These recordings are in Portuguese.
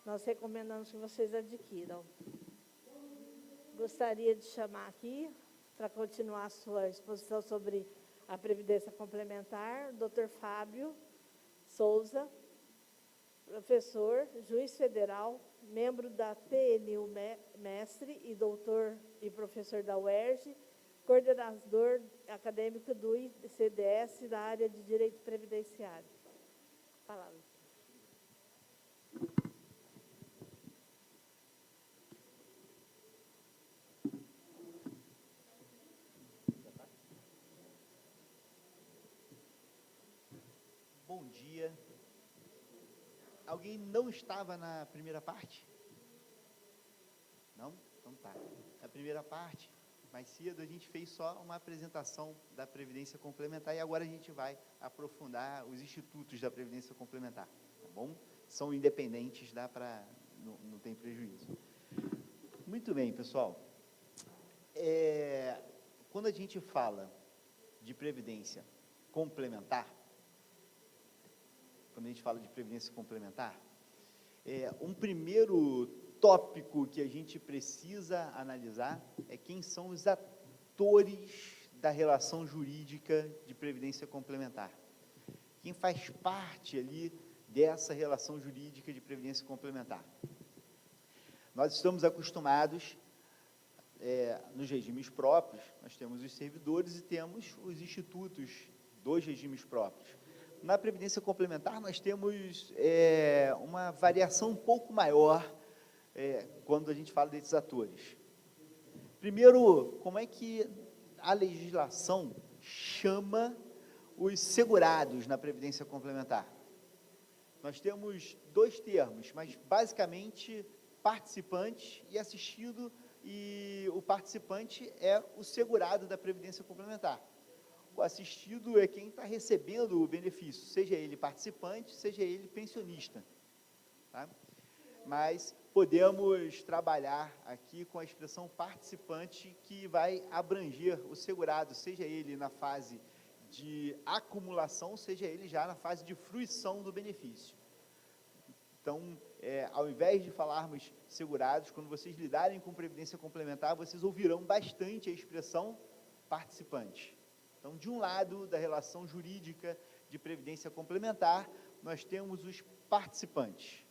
nós recomendamos que vocês adquiram. Gostaria de chamar aqui, para continuar a sua exposição sobre a Previdência Complementar, o Dr. Fábio Souza, professor, juiz federal, membro da TNU mestre e doutor e professor da UERJ, coordenador acadêmico do ICDS da área de Direito Previdenciário. Palavra. Bom dia. Alguém não estava na primeira parte? Não? Então tá. Na primeira parte, mais cedo, a gente fez só uma apresentação da Previdência Complementar e agora a gente vai aprofundar os institutos da Previdência Complementar, tá bom? São independentes, dá para... não tem prejuízo. Muito bem, pessoal. Quando a gente fala de Previdência Complementar, um primeiro tópico que a gente precisa analisar é quem são os atores da relação jurídica de previdência complementar. Quem faz parte ali dessa relação jurídica de previdência complementar. Nós estamos acostumados, nos regimes próprios, nós temos os servidores e temos os institutos dos regimes próprios. Na Previdência Complementar, nós temos uma variação um pouco maior quando a gente fala desses atores. Primeiro, como é que a legislação chama os segurados na Previdência Complementar? Nós temos dois termos, mas basicamente participante e assistido, e o participante é o segurado da Previdência Complementar. O assistido é quem está recebendo o benefício, seja ele participante, seja ele pensionista. Tá? Mas podemos trabalhar aqui com a expressão participante, que vai abranger o segurado, seja ele na fase de acumulação, seja ele já na fase de fruição do benefício. Então, ao invés de falarmos segurados, quando vocês lidarem com previdência complementar, vocês ouvirão bastante a expressão participante. Então, de um lado da relação jurídica de previdência complementar, nós temos os participantes.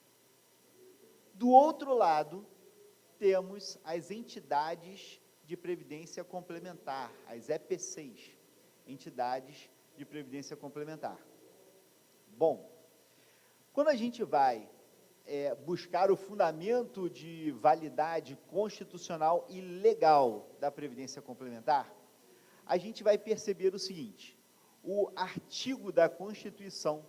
Do outro lado, temos as entidades de previdência complementar, as EPCs, entidades de previdência complementar. Bom, quando a gente vai buscar o fundamento de validade constitucional e legal da previdência complementar, a gente vai perceber o seguinte: o artigo da Constituição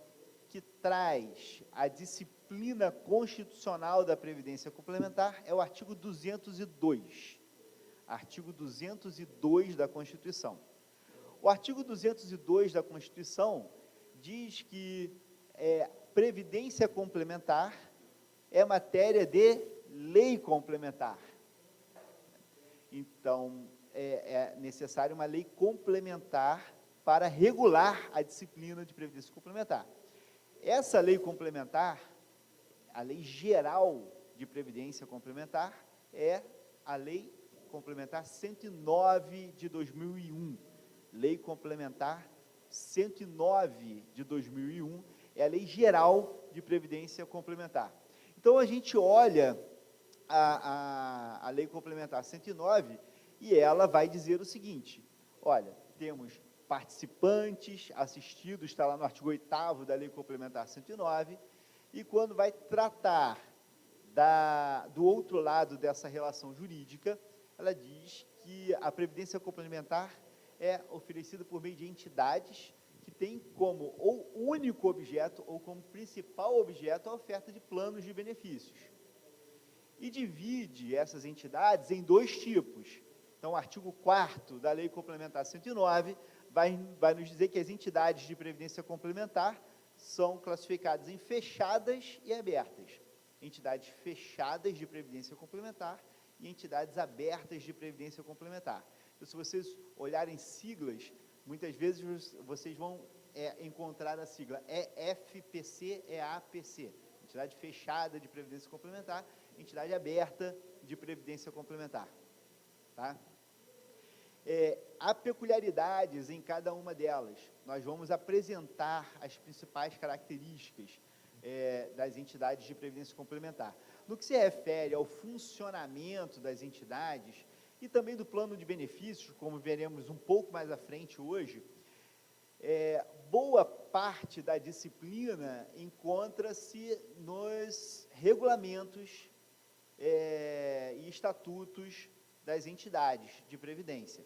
que traz a disciplina constitucional da Previdência Complementar é o artigo 202. Artigo 202 da Constituição. O artigo 202 da Constituição diz que Previdência Complementar é matéria de lei complementar. Então, é necessário uma lei complementar para regular a disciplina de previdência complementar. Essa lei complementar, a lei geral de previdência complementar, é a lei complementar 109 de 2001. Lei complementar 109 de 2001 é a lei geral de previdência complementar. Então, a gente olha a lei complementar 109 e ela vai dizer o seguinte: olha, temos participantes, assistidos, está lá no artigo 8º da lei complementar 109, e quando vai tratar do outro lado dessa relação jurídica, ela diz que a previdência complementar é oferecida por meio de entidades que têm como ou único objeto ou como principal objeto a oferta de planos de benefícios. E divide essas entidades em dois tipos. Então, o artigo 4º da Lei Complementar 109 vai nos dizer que as entidades de previdência complementar são classificadas em fechadas e abertas. Entidades fechadas de previdência complementar e entidades abertas de previdência complementar. Então, se vocês olharem siglas, muitas vezes vocês vão encontrar a sigla EFPC, EAPC. entidade fechada de previdência complementar, entidade aberta de previdência complementar. Tá? Há peculiaridades em cada uma delas. Nós vamos apresentar as principais características das entidades de previdência complementar. No que se refere ao funcionamento das entidades e também do plano de benefícios, como veremos um pouco mais à frente hoje, boa parte da disciplina encontra-se nos regulamentos e estatutos das entidades de previdência.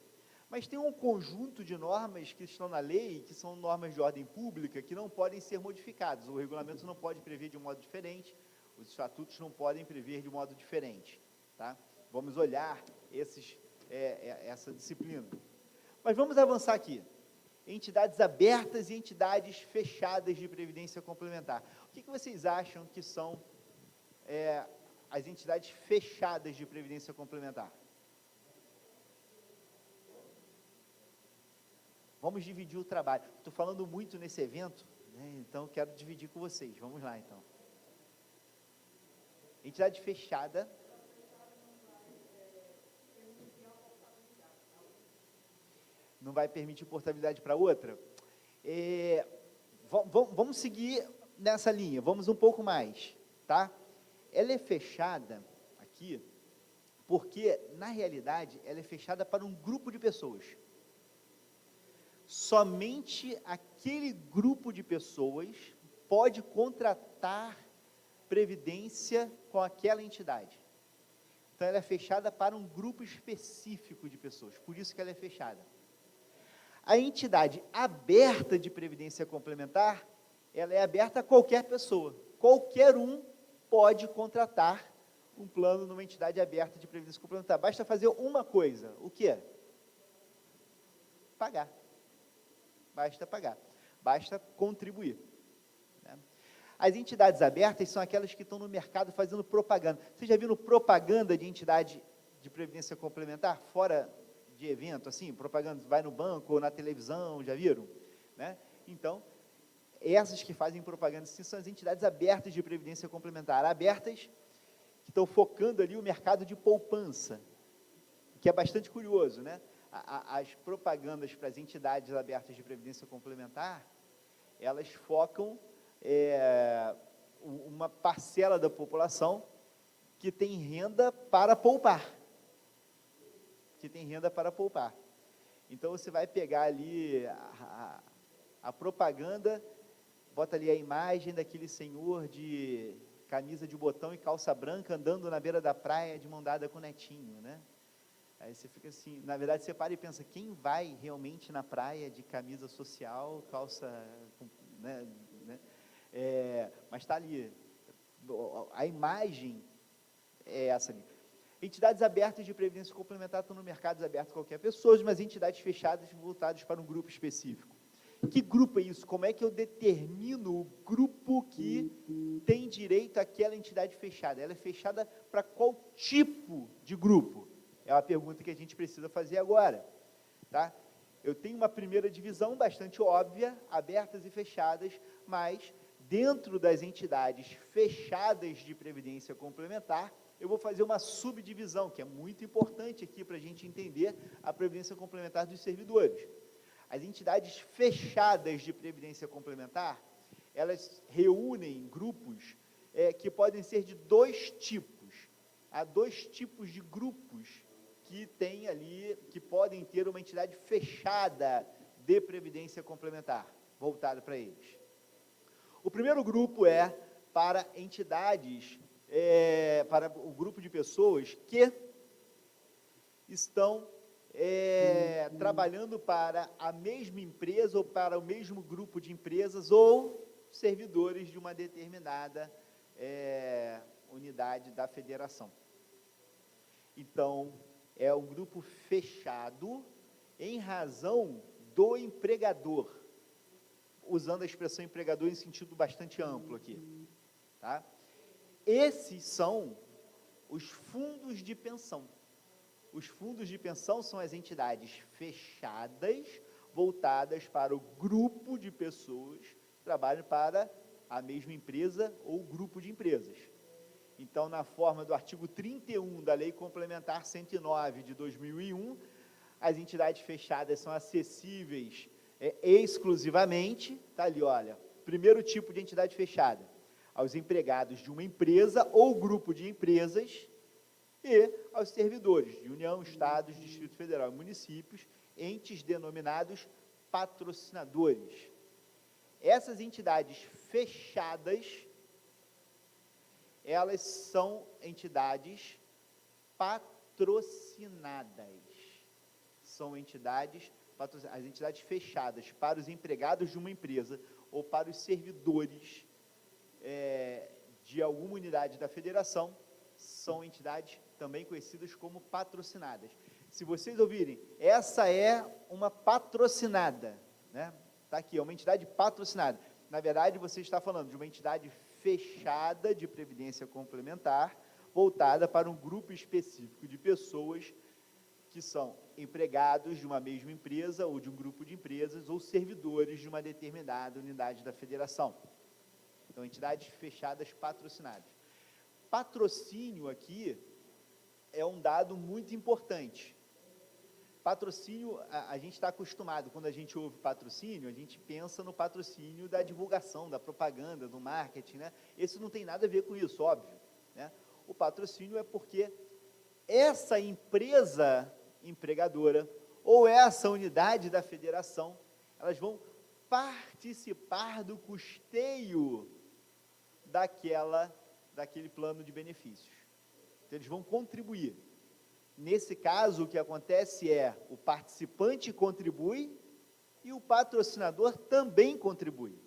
Mas tem um conjunto de normas que estão na lei, que são normas de ordem pública, que não podem ser modificadas. O regulamento não pode prever de um modo diferente, os estatutos não podem prever de um modo diferente. Tá? Vamos olhar essa disciplina. Mas vamos avançar aqui. Entidades abertas e entidades fechadas de previdência complementar. O que vocês acham que são as entidades fechadas de previdência complementar? Vamos dividir o trabalho. Estou falando muito nesse evento, né, então quero dividir com vocês. Vamos lá, então. Entidade fechada. Não vai permitir portabilidade para outra? Vamos seguir nessa linha, vamos um pouco mais, tá? Ela é fechada aqui, porque, na realidade, ela é fechada para um grupo de pessoas. Somente aquele grupo de pessoas pode contratar previdência com aquela entidade. Então, ela é fechada para um grupo específico de pessoas, por isso que ela é fechada. A entidade aberta de previdência complementar, ela é aberta a qualquer pessoa. Qualquer um pode contratar um plano numa entidade aberta de previdência complementar. Basta fazer uma coisa. O que é? Pagar. Basta pagar. Basta contribuir. Né? As entidades abertas são aquelas que estão no mercado fazendo propaganda. Vocês já viram propaganda de entidade de previdência complementar fora de evento, assim, propaganda, vai no banco ou na televisão, já viram? Né? Então, essas que fazem propaganda, assim, são as entidades abertas de previdência complementar, abertas, que estão focando ali o mercado de poupança, que é bastante curioso, né? As propagandas para as entidades abertas de previdência complementar, elas focam uma parcela da população que tem renda para poupar. Então, você vai pegar ali a propaganda, bota ali a imagem daquele senhor de camisa de botão e calça branca andando na beira da praia de mão dada com o netinho, né? Aí você fica assim, na verdade você para e pensa, quem vai realmente na praia de camisa social, calça, né? Mas está ali, a imagem é essa ali. Entidades abertas de previdência complementar estão no mercado aberto a qualquer pessoa, mas entidades fechadas voltadas para um grupo específico. Que grupo é isso? Como é que eu determino o grupo que tem direito àquela entidade fechada? Ela é fechada para qual tipo de grupo? É uma pergunta que a gente precisa fazer agora. Tá? Eu tenho uma primeira divisão bastante óbvia, abertas e fechadas, mas dentro das entidades fechadas de previdência complementar, eu vou fazer uma subdivisão, que é muito importante aqui para a gente entender a previdência complementar dos servidores. As entidades fechadas de previdência complementar, elas reúnem grupos que podem ser de dois tipos. Há dois tipos de grupos que tem ali, que podem ter uma entidade fechada de previdência complementar, voltada para eles. O primeiro grupo é para entidades, para o grupo de pessoas que estão trabalhando para a mesma empresa ou para o mesmo grupo de empresas ou servidores de uma determinada unidade da federação. Então, é um grupo fechado em razão do empregador, usando a expressão empregador em sentido bastante amplo aqui. Tá? Esses são os fundos de pensão. Os fundos de pensão são as entidades fechadas, voltadas para o grupo de pessoas que trabalham para a mesma empresa ou grupo de empresas. Então, na forma do artigo 31 da Lei Complementar 109 de 2001, as entidades fechadas são acessíveis exclusivamente, tá ali, olha, primeiro tipo de entidade fechada, aos empregados de uma empresa ou grupo de empresas e aos servidores de União, Estados, Distrito Federal e municípios, entes denominados patrocinadores. Essas entidades fechadas, elas são entidades patrocinadas. São entidades patrocinadas. As entidades fechadas para os empregados de uma empresa ou para os servidores de alguma unidade da federação são entidades também conhecidas como patrocinadas. Se vocês ouvirem, essa é uma patrocinada, né? Está aqui, é uma entidade patrocinada. Na verdade, você está falando de uma entidade fechada de previdência complementar, voltada para um grupo específico de pessoas que são empregados de uma mesma empresa ou de um grupo de empresas ou servidores de uma determinada unidade da federação. Então, entidades fechadas patrocinadas. Patrocínio aqui é um dado muito importante. Patrocínio, a gente está acostumado, quando a gente ouve patrocínio, a gente pensa no patrocínio da divulgação, da propaganda, do marketing, né? Esse não tem nada a ver com isso, óbvio, né? O patrocínio é porque essa empresa empregadora ou essa unidade da federação, elas vão participar do custeio daquele plano de benefícios. Então, eles vão contribuir. Nesse caso, o que acontece é, o participante contribui e o patrocinador também contribui.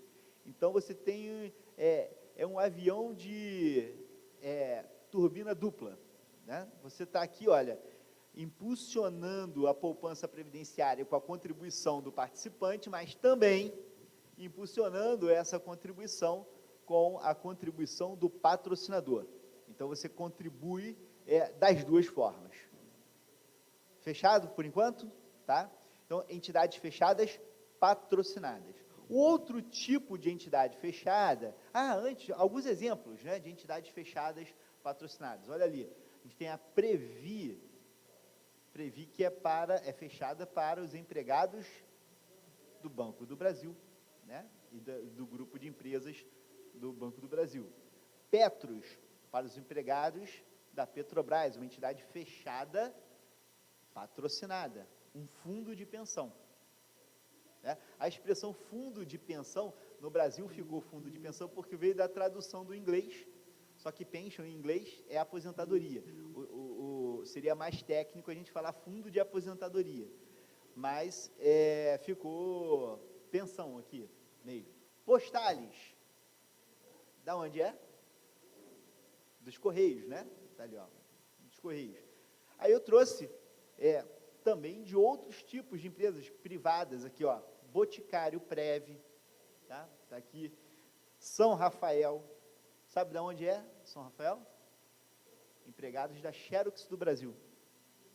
Então, você tem um avião de turbina dupla, né? Você está aqui, olha, impulsionando a poupança previdenciária com a contribuição do participante, mas também impulsionando essa contribuição com a contribuição do patrocinador. Então, você contribui das duas formas. Fechado por enquanto? Tá? Então, entidades fechadas patrocinadas. O outro tipo de entidade fechada, antes, alguns exemplos, né, de entidades fechadas patrocinadas. Olha ali, a gente tem a Previ que é fechada para os empregados do Banco do Brasil, né, e do grupo de empresas do Banco do Brasil. Petros, para os empregados da Petrobras, uma entidade fechada patrocinada, um fundo de pensão. Né? A expressão fundo de pensão, no Brasil ficou fundo de pensão porque veio da tradução do inglês, só que pension em inglês é aposentadoria. Seria mais técnico a gente falar fundo de aposentadoria, mas ficou pensão aqui, meio. Postales, da onde é? Dos Correios, né? Tá ali, ó, dos Correios. Aí eu trouxe também de outros tipos de empresas privadas, aqui, ó, Boticário Prev, tá? Tá aqui, São Rafael, sabe de onde é São Rafael? Empregados da Xerox do Brasil,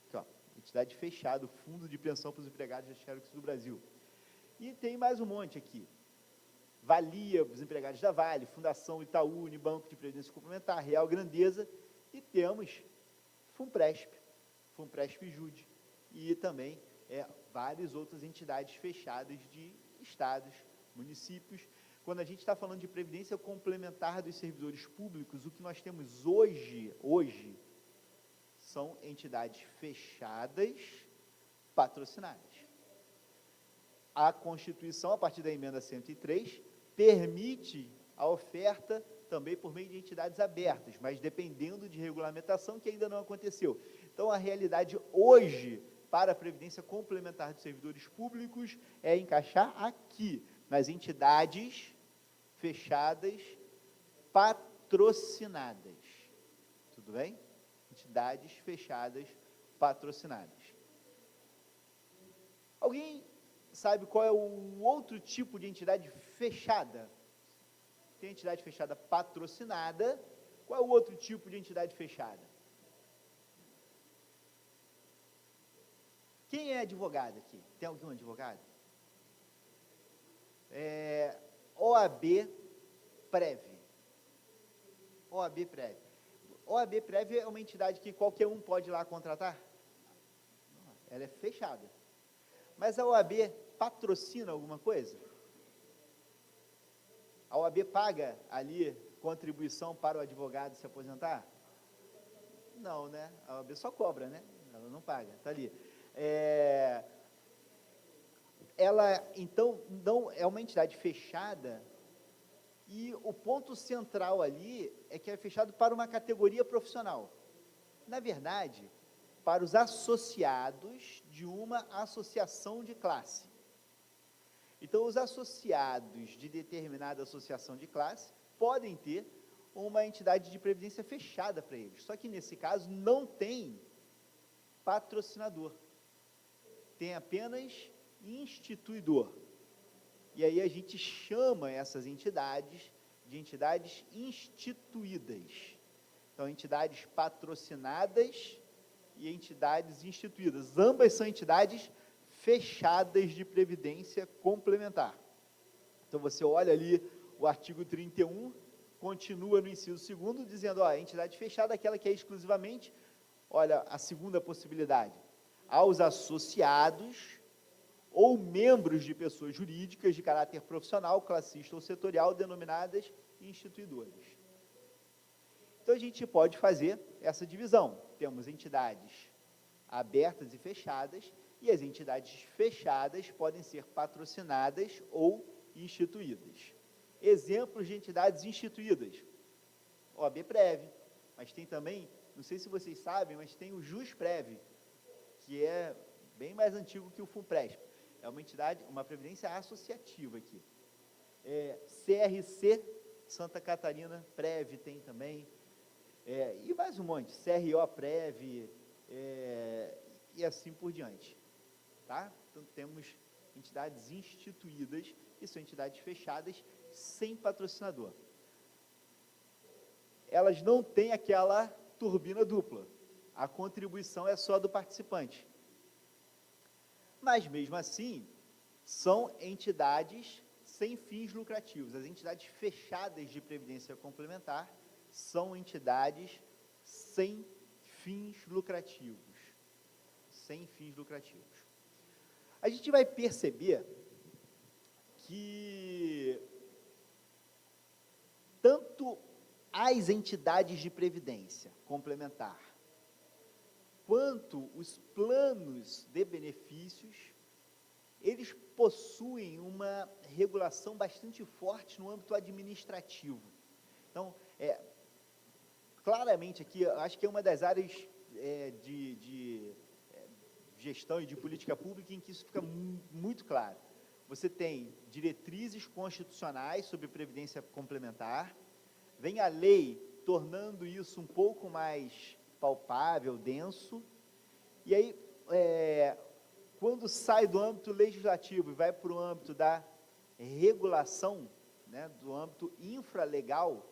aqui, ó, entidade fechada, fundo de pensão para os empregados da Xerox do Brasil. E tem mais um monte aqui, Valia, os empregados da Vale, Fundação Itaú, Unibanco de Previdência Complementar, Real Grandeza, e temos Funpresp Jude, e também várias outras entidades fechadas de estados, municípios. Quando a gente está falando de previdência complementar dos servidores públicos, o que nós temos hoje são entidades fechadas, patrocinadas. A Constituição, a partir da emenda 103, permite a oferta também por meio de entidades abertas, mas dependendo de regulamentação que ainda não aconteceu. Então, a realidade hoje, para a previdência complementar dos servidores públicos, é encaixar aqui, nas entidades fechadas, patrocinadas. Tudo bem? Entidades fechadas, patrocinadas. Alguém sabe qual é o outro tipo de entidade fechada? Tem entidade fechada patrocinada. Qual é o outro tipo de entidade fechada? Quem é advogado aqui? Tem algum advogado? OAB, Prev. OAB Prev. OAB Prev é uma entidade que qualquer um pode ir lá contratar? Ela é fechada. Mas a OAB patrocina alguma coisa? A OAB paga ali contribuição para o advogado se aposentar? Não, né? A OAB só cobra, né? Ela não paga, está ali. Ela, então, não é uma entidade fechada, e o ponto central ali é que é fechado para uma categoria profissional. Na verdade, para os associados de uma associação de classe. Então, os associados de determinada associação de classe podem ter uma entidade de previdência fechada para eles. Só que, nesse caso, não tem patrocinador. Tem apenas instituidor. E aí a gente chama essas entidades de entidades instituídas. Então, entidades patrocinadas e entidades instituídas. Ambas são entidades fechadas de previdência complementar. Então, você olha ali o artigo 31, continua no inciso 2º, dizendo, a entidade fechada é aquela que é exclusivamente, olha, a segunda possibilidade, aos associados ou membros de pessoas jurídicas de caráter profissional, classista ou setorial, denominadas instituidoras. Então, a gente pode fazer essa divisão. Temos entidades abertas e fechadas, e as entidades fechadas podem ser patrocinadas ou instituídas. Exemplos de entidades instituídas. OAB Prev, mas tem também, não sei se vocês sabem, mas tem o JusPrev, que é bem mais antigo que o FUNPRESP. É uma entidade, uma previdência associativa aqui. CRC, Santa Catarina, Prev tem também, e mais um monte, CRO Prev, e assim por diante. Tá? Então, temos entidades instituídas, que são entidades fechadas, sem patrocinador. Elas não têm aquela turbina dupla. A contribuição é só do participante. Mas, mesmo assim, são entidades sem fins lucrativos. As entidades fechadas de previdência complementar são entidades sem fins lucrativos. Sem fins lucrativos. A gente vai perceber que tanto as entidades de previdência complementar, quanto os planos de benefícios, eles possuem uma regulação bastante forte no âmbito administrativo. Então, claramente aqui, acho que é uma das áreas de gestão e de política pública em que isso fica muito claro. Você tem diretrizes constitucionais sobre previdência complementar, vem a lei tornando isso um pouco mais palpável, denso, e aí, quando sai do âmbito legislativo e vai para o âmbito da regulação, né, do âmbito infralegal,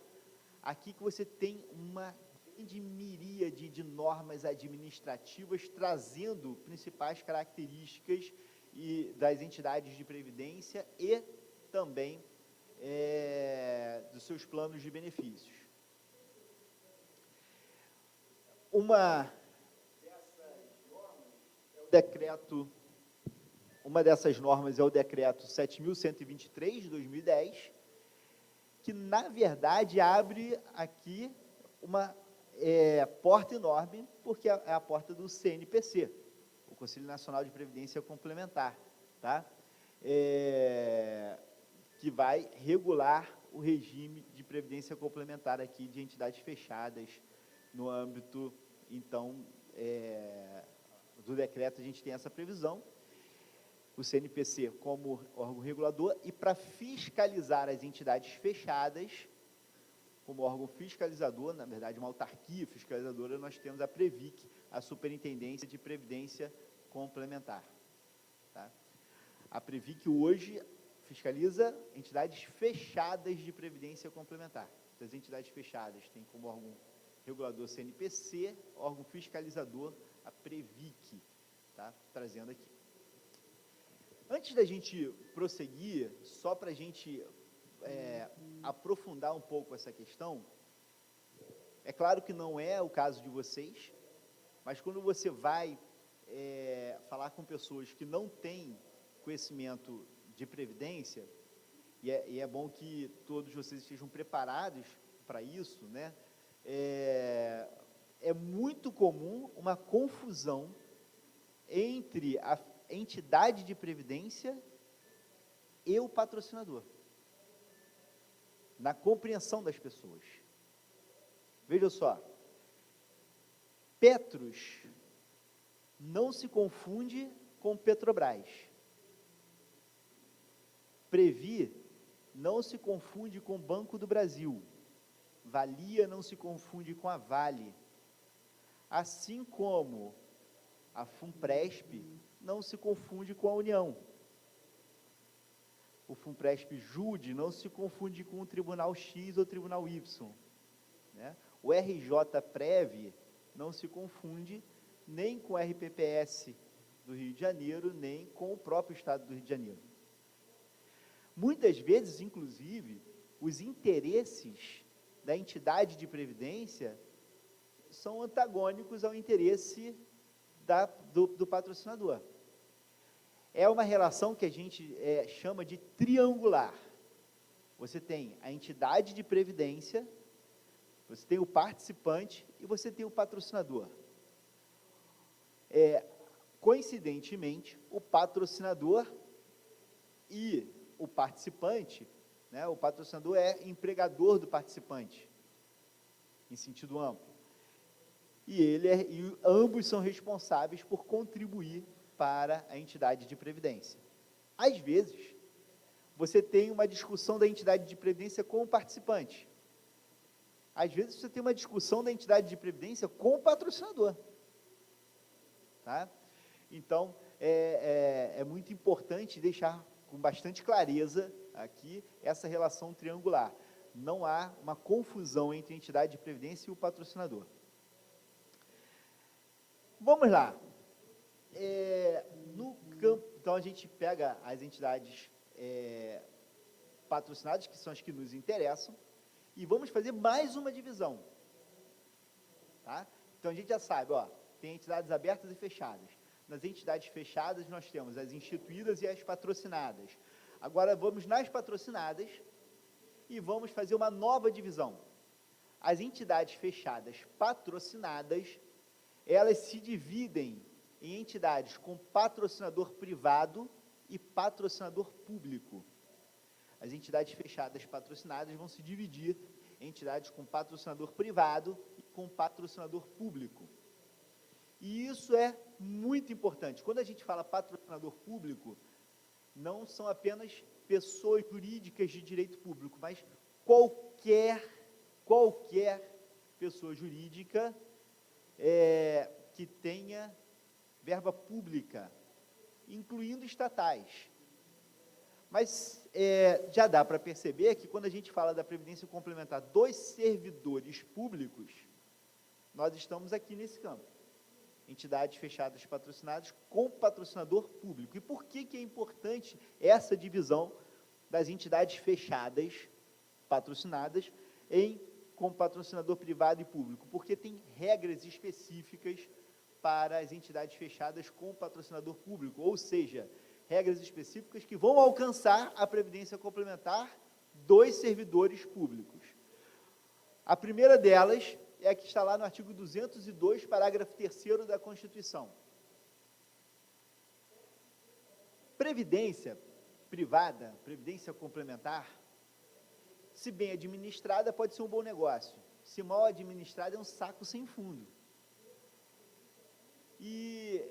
aqui que você tem uma grande miríade de normas administrativas trazendo principais características das entidades de previdência e também dos seus planos de benefícios. Uma dessas normas é o decreto 7.123 de 2010, que, na verdade, abre aqui uma porta enorme, porque é a porta do CNPC, o Conselho Nacional de Previdência Complementar, tá? Que vai regular o regime de previdência complementar aqui de entidades fechadas no âmbito, então, do decreto. A gente tem essa previsão, o CNPC como órgão regulador, e para fiscalizar as entidades fechadas, como órgão fiscalizador, na verdade uma autarquia fiscalizadora, nós temos a Previc, a Superintendência de Previdência Complementar. Tá? A Previc hoje fiscaliza entidades fechadas de previdência complementar. Então, as entidades fechadas têm como órgão regulador CNPC, órgão fiscalizador a Previc, tá? Trazendo aqui. Antes da gente prosseguir, só para a gente aprofundar um pouco essa questão, é claro que não é o caso de vocês, mas quando você vai falar com pessoas que não têm conhecimento de previdência, e é bom que todos vocês estejam preparados para isso, né? É muito comum uma confusão entre a entidade de previdência e o patrocinador, na compreensão das pessoas. Veja só, Petros não se confunde com Petrobras. Previ não se confunde com Banco do Brasil. Valia não se confunde com a Vale. Assim como a Funpresp não se confunde com a União. O Funpresp Jude não se confunde com o Tribunal X ou o Tribunal Y. Né? O RJ-Prev não se confunde nem com o RPPS do Rio de Janeiro, nem com o próprio Estado do Rio de Janeiro. Muitas vezes, inclusive, os interesses da entidade de previdência são antagônicos ao interesse do patrocinador. É uma relação que a gente chama de triangular. Você tem a entidade de previdência, você tem o participante e você tem o patrocinador. Coincidentemente, o patrocinador e o participante, né, o patrocinador é empregador do participante, em sentido amplo. E ambos são responsáveis por contribuir para a entidade de previdência. Às vezes, você tem uma discussão da entidade de previdência com o participante. Às vezes, você tem uma discussão da entidade de previdência com o patrocinador. Tá? Então, é muito importante deixar com bastante clareza aqui essa relação triangular. Não há uma confusão entre a entidade de previdência e o patrocinador. Vamos lá. No campo, então, a gente pega as entidades patrocinadas, que são as que nos interessam, e vamos fazer mais uma divisão. Tá? Então, a gente já sabe, tem entidades abertas e fechadas. Nas entidades fechadas, nós temos as instituídas e as patrocinadas. Agora, vamos nas patrocinadas e vamos fazer uma nova divisão. As entidades fechadas patrocinadas, elas se dividem em entidades com patrocinador privado e patrocinador público. As entidades fechadas patrocinadas vão se dividir em entidades com patrocinador privado e com patrocinador público. E isso é muito importante. Quando a gente fala patrocinador público, não são apenas pessoas jurídicas de direito público, mas qualquer pessoa jurídica que tenha verba pública, incluindo estatais. Mas já dá para perceber que quando a gente fala da previdência complementar dos servidores públicos, nós estamos aqui nesse campo. Entidades fechadas patrocinadas com patrocinador público. E por que é importante essa divisão das entidades fechadas patrocinadas com patrocinador privado e público? Porque tem regras específicas para as entidades fechadas com patrocinador público, ou seja, regras específicas que vão alcançar a previdência complementar dos servidores públicos. A primeira delas é a que está lá no artigo 202, parágrafo 3º da Constituição. Previdência privada, previdência complementar, se bem administrada, pode ser um bom negócio. Se mal administrada, é um saco sem fundo. E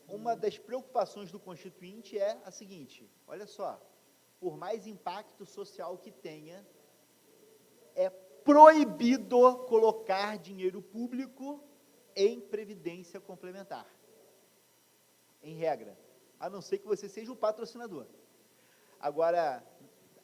uma das preocupações do Constituinte é a seguinte, olha só, por mais impacto social que tenha, é proibido colocar dinheiro público em previdência complementar, em regra, a não ser que você seja o patrocinador. Agora,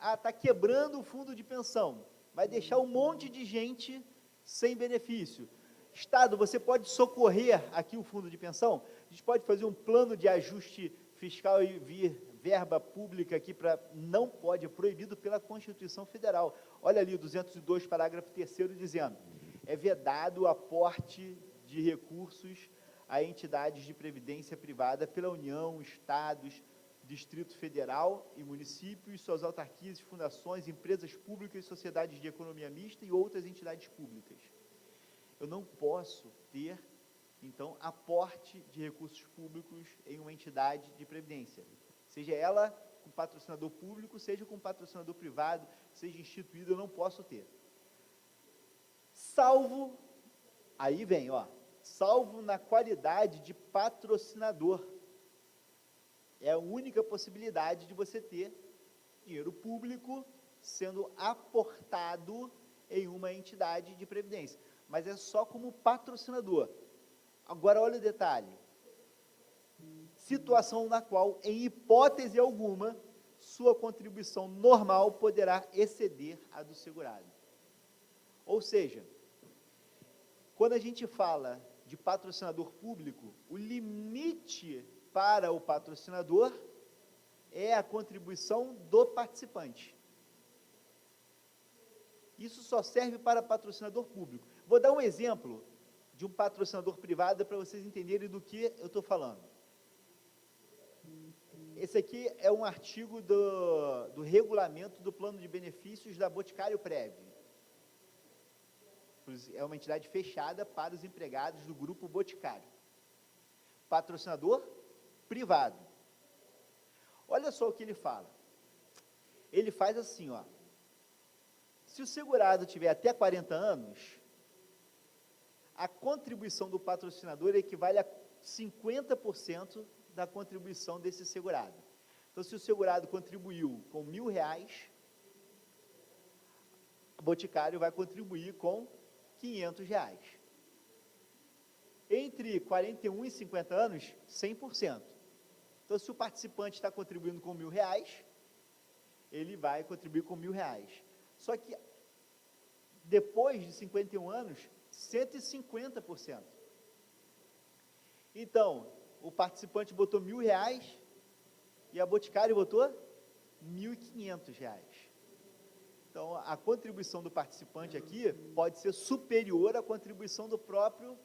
está quebrando o fundo de pensão, vai deixar um monte de gente sem benefício. Estado, você pode socorrer aqui o fundo de pensão? A gente pode fazer um plano de ajuste fiscal e vir verba pública aqui para não pode, é proibido pela Constituição Federal. Olha ali, 202, parágrafo 3º, dizendo: é vedado o aporte de recursos a entidades de previdência privada pela União, Estados, Distrito Federal e municípios, suas autarquias, fundações, empresas públicas, sociedades de economia mista e outras entidades públicas. Eu não posso ter, então, aporte de recursos públicos em uma entidade de previdência, seja ela com patrocinador público, seja com patrocinador privado, seja instituído, eu não posso ter. Salvo, aí vem, ó, salvo na qualidade de patrocinador. É a única possibilidade de você ter dinheiro público sendo aportado em uma entidade de previdência, mas é só como patrocinador. Agora, olha o detalhe: situação na qual, em hipótese alguma, sua contribuição normal poderá exceder a do segurado. Ou seja, quando a gente fala de patrocinador público, o limite para o patrocinador é a contribuição do participante. Isso só serve para patrocinador público. Vou dar um exemplo de um patrocinador privado para vocês entenderem do que eu estou falando. Esse aqui é um artigo do regulamento do plano de benefícios da Boticário Prev. É uma entidade fechada para os empregados do grupo Boticário. Patrocinador privado. Olha só o que ele fala. Ele faz assim, ó: se o segurado tiver até 40 anos, a contribuição do patrocinador equivale a 50% da contribuição desse segurado. Então, se o segurado contribuiu com R$1.000, o Boticário vai contribuir com R$500. Entre 41 e 50 anos, 100%. Então, se o participante está contribuindo com R$1.000, ele vai contribuir com R$1.000. Só que, depois de 51 anos, 150%. Então, o participante botou R$1.000 e a Boticário botou R$1.500. Então, a contribuição do participante aqui pode ser superior à contribuição do próprio,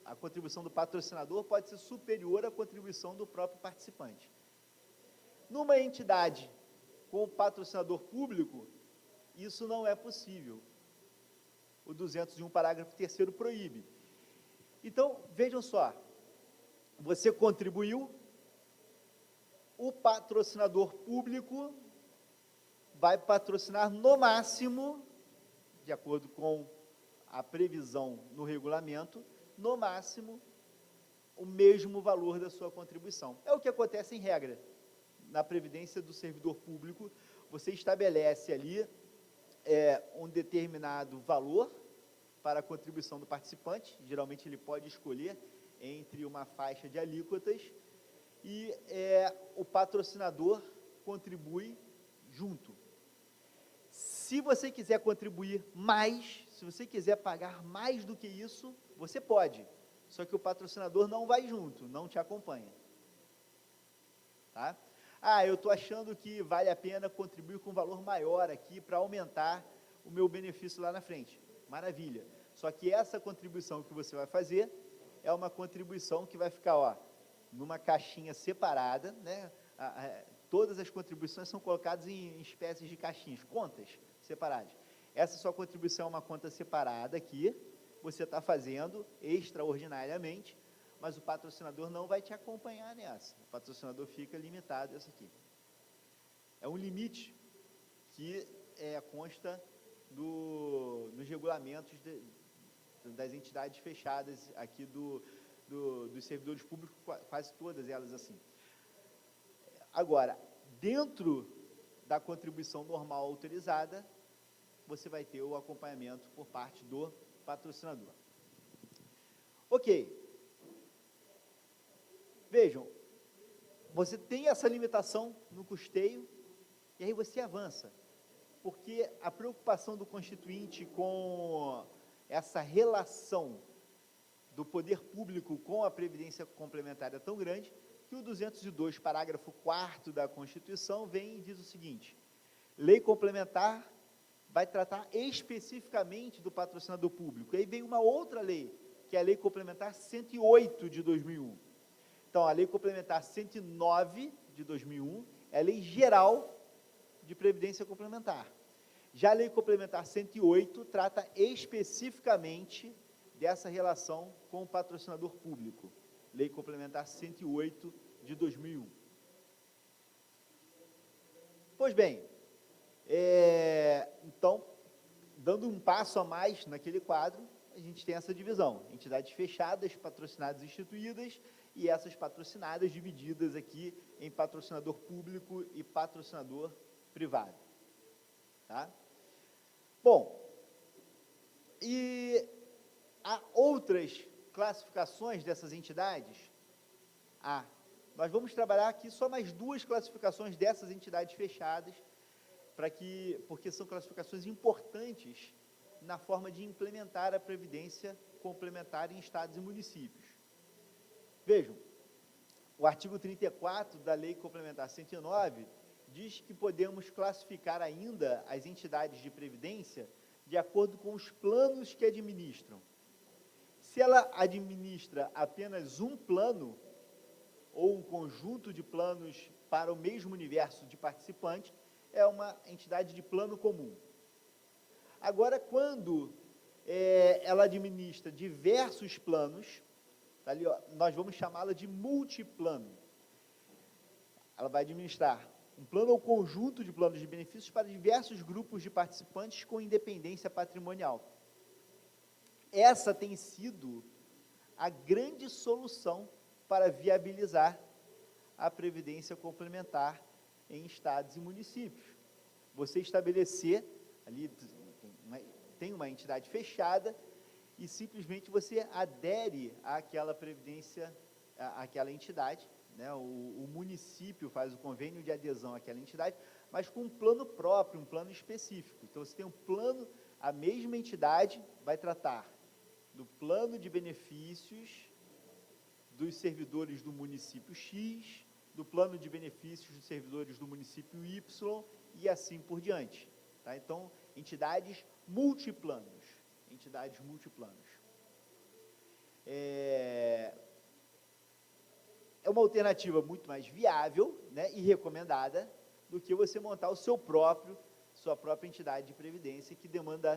a contribuição do patrocinador pode ser superior à contribuição do próprio participante. Numa entidade com patrocinador público, isso não é possível. O 201, parágrafo 3º, proíbe. Então, vejam só, você contribuiu, o patrocinador público vai patrocinar no máximo, de acordo com a previsão no regulamento, no máximo, o mesmo valor da sua contribuição. É o que acontece em regra. Na previdência do servidor público, você estabelece ali um determinado valor para a contribuição do participante, geralmente ele pode escolher entre uma faixa de alíquotas, e o patrocinador contribui junto. Se você quiser contribuir mais, se você quiser pagar mais do que isso, você pode, só que o patrocinador não vai junto, não te acompanha. Tá? Ah, eu estou achando que vale a pena contribuir com um valor maior aqui para aumentar o meu benefício lá na frente. Maravilha. Só que essa contribuição que você vai fazer é uma contribuição que vai ficar, ó, numa caixinha separada, né? Todas as contribuições são colocadas em espécies de caixinhas, contas separadas. Essa sua contribuição é uma conta separada aqui, você está fazendo extraordinariamente, mas o patrocinador não vai te acompanhar nessa. O patrocinador fica limitado a essa aqui. É um limite que consta nos regulamentos das entidades fechadas aqui dos servidores públicos, quase todas elas assim. Agora, dentro da contribuição normal autorizada, você vai ter o acompanhamento por parte do patrocinador. Ok. Vejam, você tem essa limitação no custeio, e aí você avança, porque a preocupação do constituinte com essa relação do poder público com a previdência complementar é tão grande que o 202, parágrafo 4º da Constituição, vem e diz o seguinte: lei complementar vai tratar especificamente do patrocinador público. E aí vem uma outra lei, que é a Lei Complementar 108 de 2001. Então, a Lei Complementar 109 de 2001 é a Lei Geral de Previdência Complementar. Já a Lei Complementar 108 trata especificamente dessa relação com o patrocinador público. Lei Complementar 108 de 2001. Pois bem, então, dando um passo a mais naquele quadro, a gente tem essa divisão: entidades fechadas, patrocinadas e instituídas, e essas patrocinadas divididas aqui em patrocinador público e patrocinador privado. Tá? Bom, e há outras classificações dessas entidades? Nós vamos trabalhar aqui só mais duas classificações dessas entidades fechadas, porque são classificações importantes na forma de implementar a previdência complementar em estados e municípios. Vejam, o artigo 34 da Lei Complementar 109 diz que podemos classificar ainda as entidades de previdência de acordo com os planos que administram. Se ela administra apenas um plano, ou um conjunto de planos para o mesmo universo de participantes, é uma entidade de plano comum. Agora, quando ela administra diversos planos, ali, ó, nós vamos chamá-la de multiplano. Ela vai administrar um plano ou conjunto de planos de benefícios para diversos grupos de participantes com independência patrimonial. Essa tem sido a grande solução para viabilizar a previdência complementar em estados e municípios. Você estabelecer, ali tem uma entidade fechada, e simplesmente você adere àquela previdência, àquela entidade, né? O município faz o convênio de adesão àquela entidade, mas com um plano próprio, um plano específico. Então, você tem um plano, a mesma entidade vai tratar do plano de benefícios dos servidores do município X, do plano de benefícios dos servidores do município Y, e assim por diante. Tá? Então, entidades multiplanos. Entidades multiplanos. É uma alternativa muito mais viável, né, e recomendada do que você montar sua própria entidade de previdência, que demanda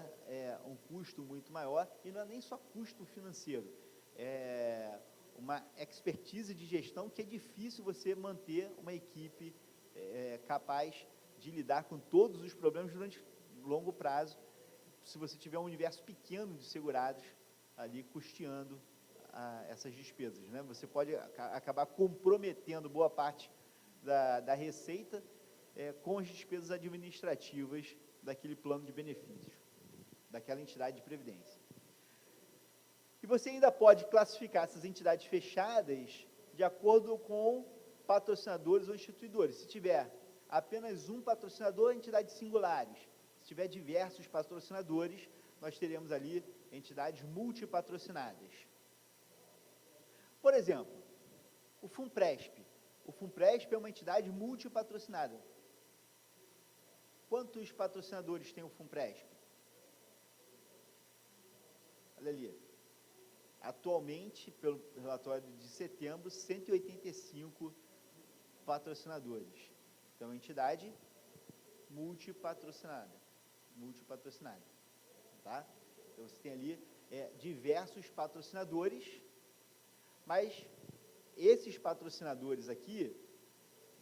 um custo muito maior, e não é nem só custo financeiro, é uma expertise de gestão que é difícil você manter uma equipe capaz de lidar com todos os problemas durante longo prazo, se você tiver um universo pequeno de segurados ali custeando essas despesas, né? Você pode acabar comprometendo boa parte da receita com as despesas administrativas daquele plano de benefícios, daquela entidade de previdência. E você ainda pode classificar essas entidades fechadas de acordo com patrocinadores ou instituidores. Se tiver apenas um patrocinador, entidades singulares. Se tiver diversos patrocinadores, nós teremos ali entidades multipatrocinadas. Por exemplo, o FUNPRESP. O FUNPRESP é uma entidade multipatrocinada. Quantos patrocinadores tem o FUNPRESP? Olha ali. Atualmente, pelo relatório de setembro, 185 patrocinadores. Então, entidade multipatrocinada. Tá? Então, você tem ali diversos patrocinadores, mas esses patrocinadores aqui,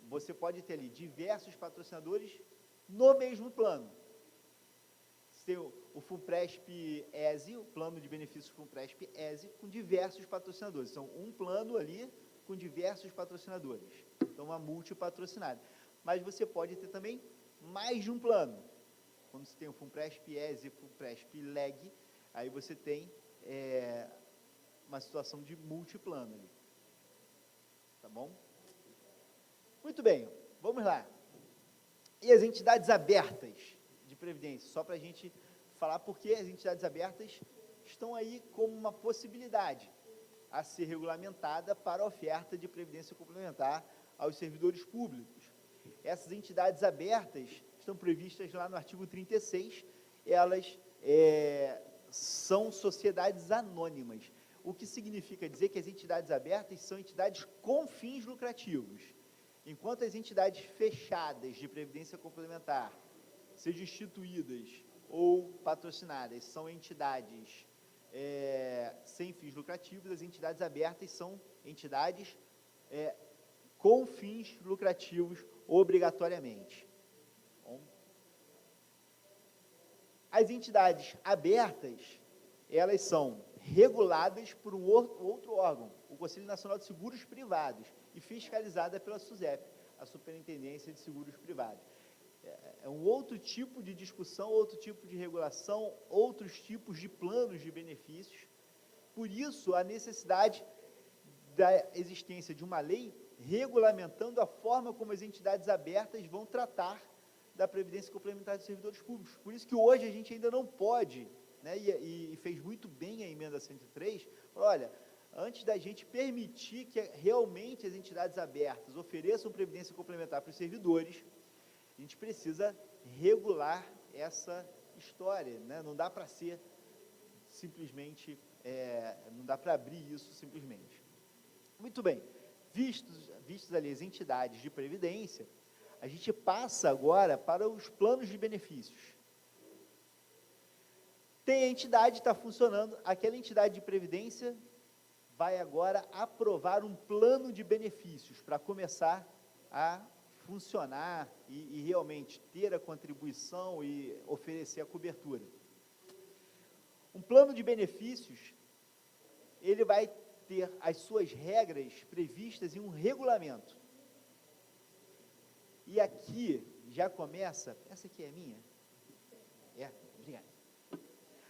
você pode ter ali diversos patrocinadores no mesmo plano. Você tem o FUNPRESP-ESE, o plano de benefícios FUNPRESP-ESE, com diversos patrocinadores. Então, um plano ali com diversos patrocinadores. Então, uma multipatrocinada. Mas você pode ter também mais de um plano. Quando você tem o FUNPRESP-ESE e FUNPRESP-LEG, aí você tem uma situação de multiplano ali. Tá bom? Muito bem, vamos lá. E as entidades abertas de previdência? Só para a gente falar porque as entidades abertas estão aí como uma possibilidade. a ser regulamentada para a oferta de previdência complementar aos servidores públicos. Essas entidades abertas estão previstas lá no artigo 36, elas são sociedades anônimas, o que significa dizer que as entidades abertas são entidades com fins lucrativos, enquanto as entidades fechadas de previdência complementar, sejam instituídas ou patrocinadas, são entidades sem fins lucrativos. As entidades abertas são entidades com fins lucrativos obrigatoriamente. Bom, as entidades abertas, elas são reguladas por um outro órgão, o Conselho Nacional de Seguros Privados, e fiscalizada pela SUSEP, a Superintendência de Seguros Privados. É um outro tipo de discussão, outro tipo de regulação, outros tipos de planos de benefícios. Por isso, a necessidade da existência de uma lei regulamentando a forma como as entidades abertas vão tratar da previdência complementar dos servidores públicos. Por isso que hoje a gente ainda não pode, né, e fez muito bem a emenda 103, olha, antes da gente permitir que realmente as entidades abertas ofereçam previdência complementar para os servidores, a gente precisa regular essa história, né? Não dá para ser simplesmente, não dá para abrir isso simplesmente. Muito bem, vistos ali as entidades de previdência, a gente passa agora para os planos de benefícios. Tem a entidade, está funcionando, aquela entidade de previdência vai agora aprovar um plano de benefícios para começar a funcionar e realmente ter a contribuição e oferecer a cobertura. Um plano de benefícios, ele vai ter as suas regras previstas em um regulamento. E aqui já começa, essa aqui é minha? Obrigado.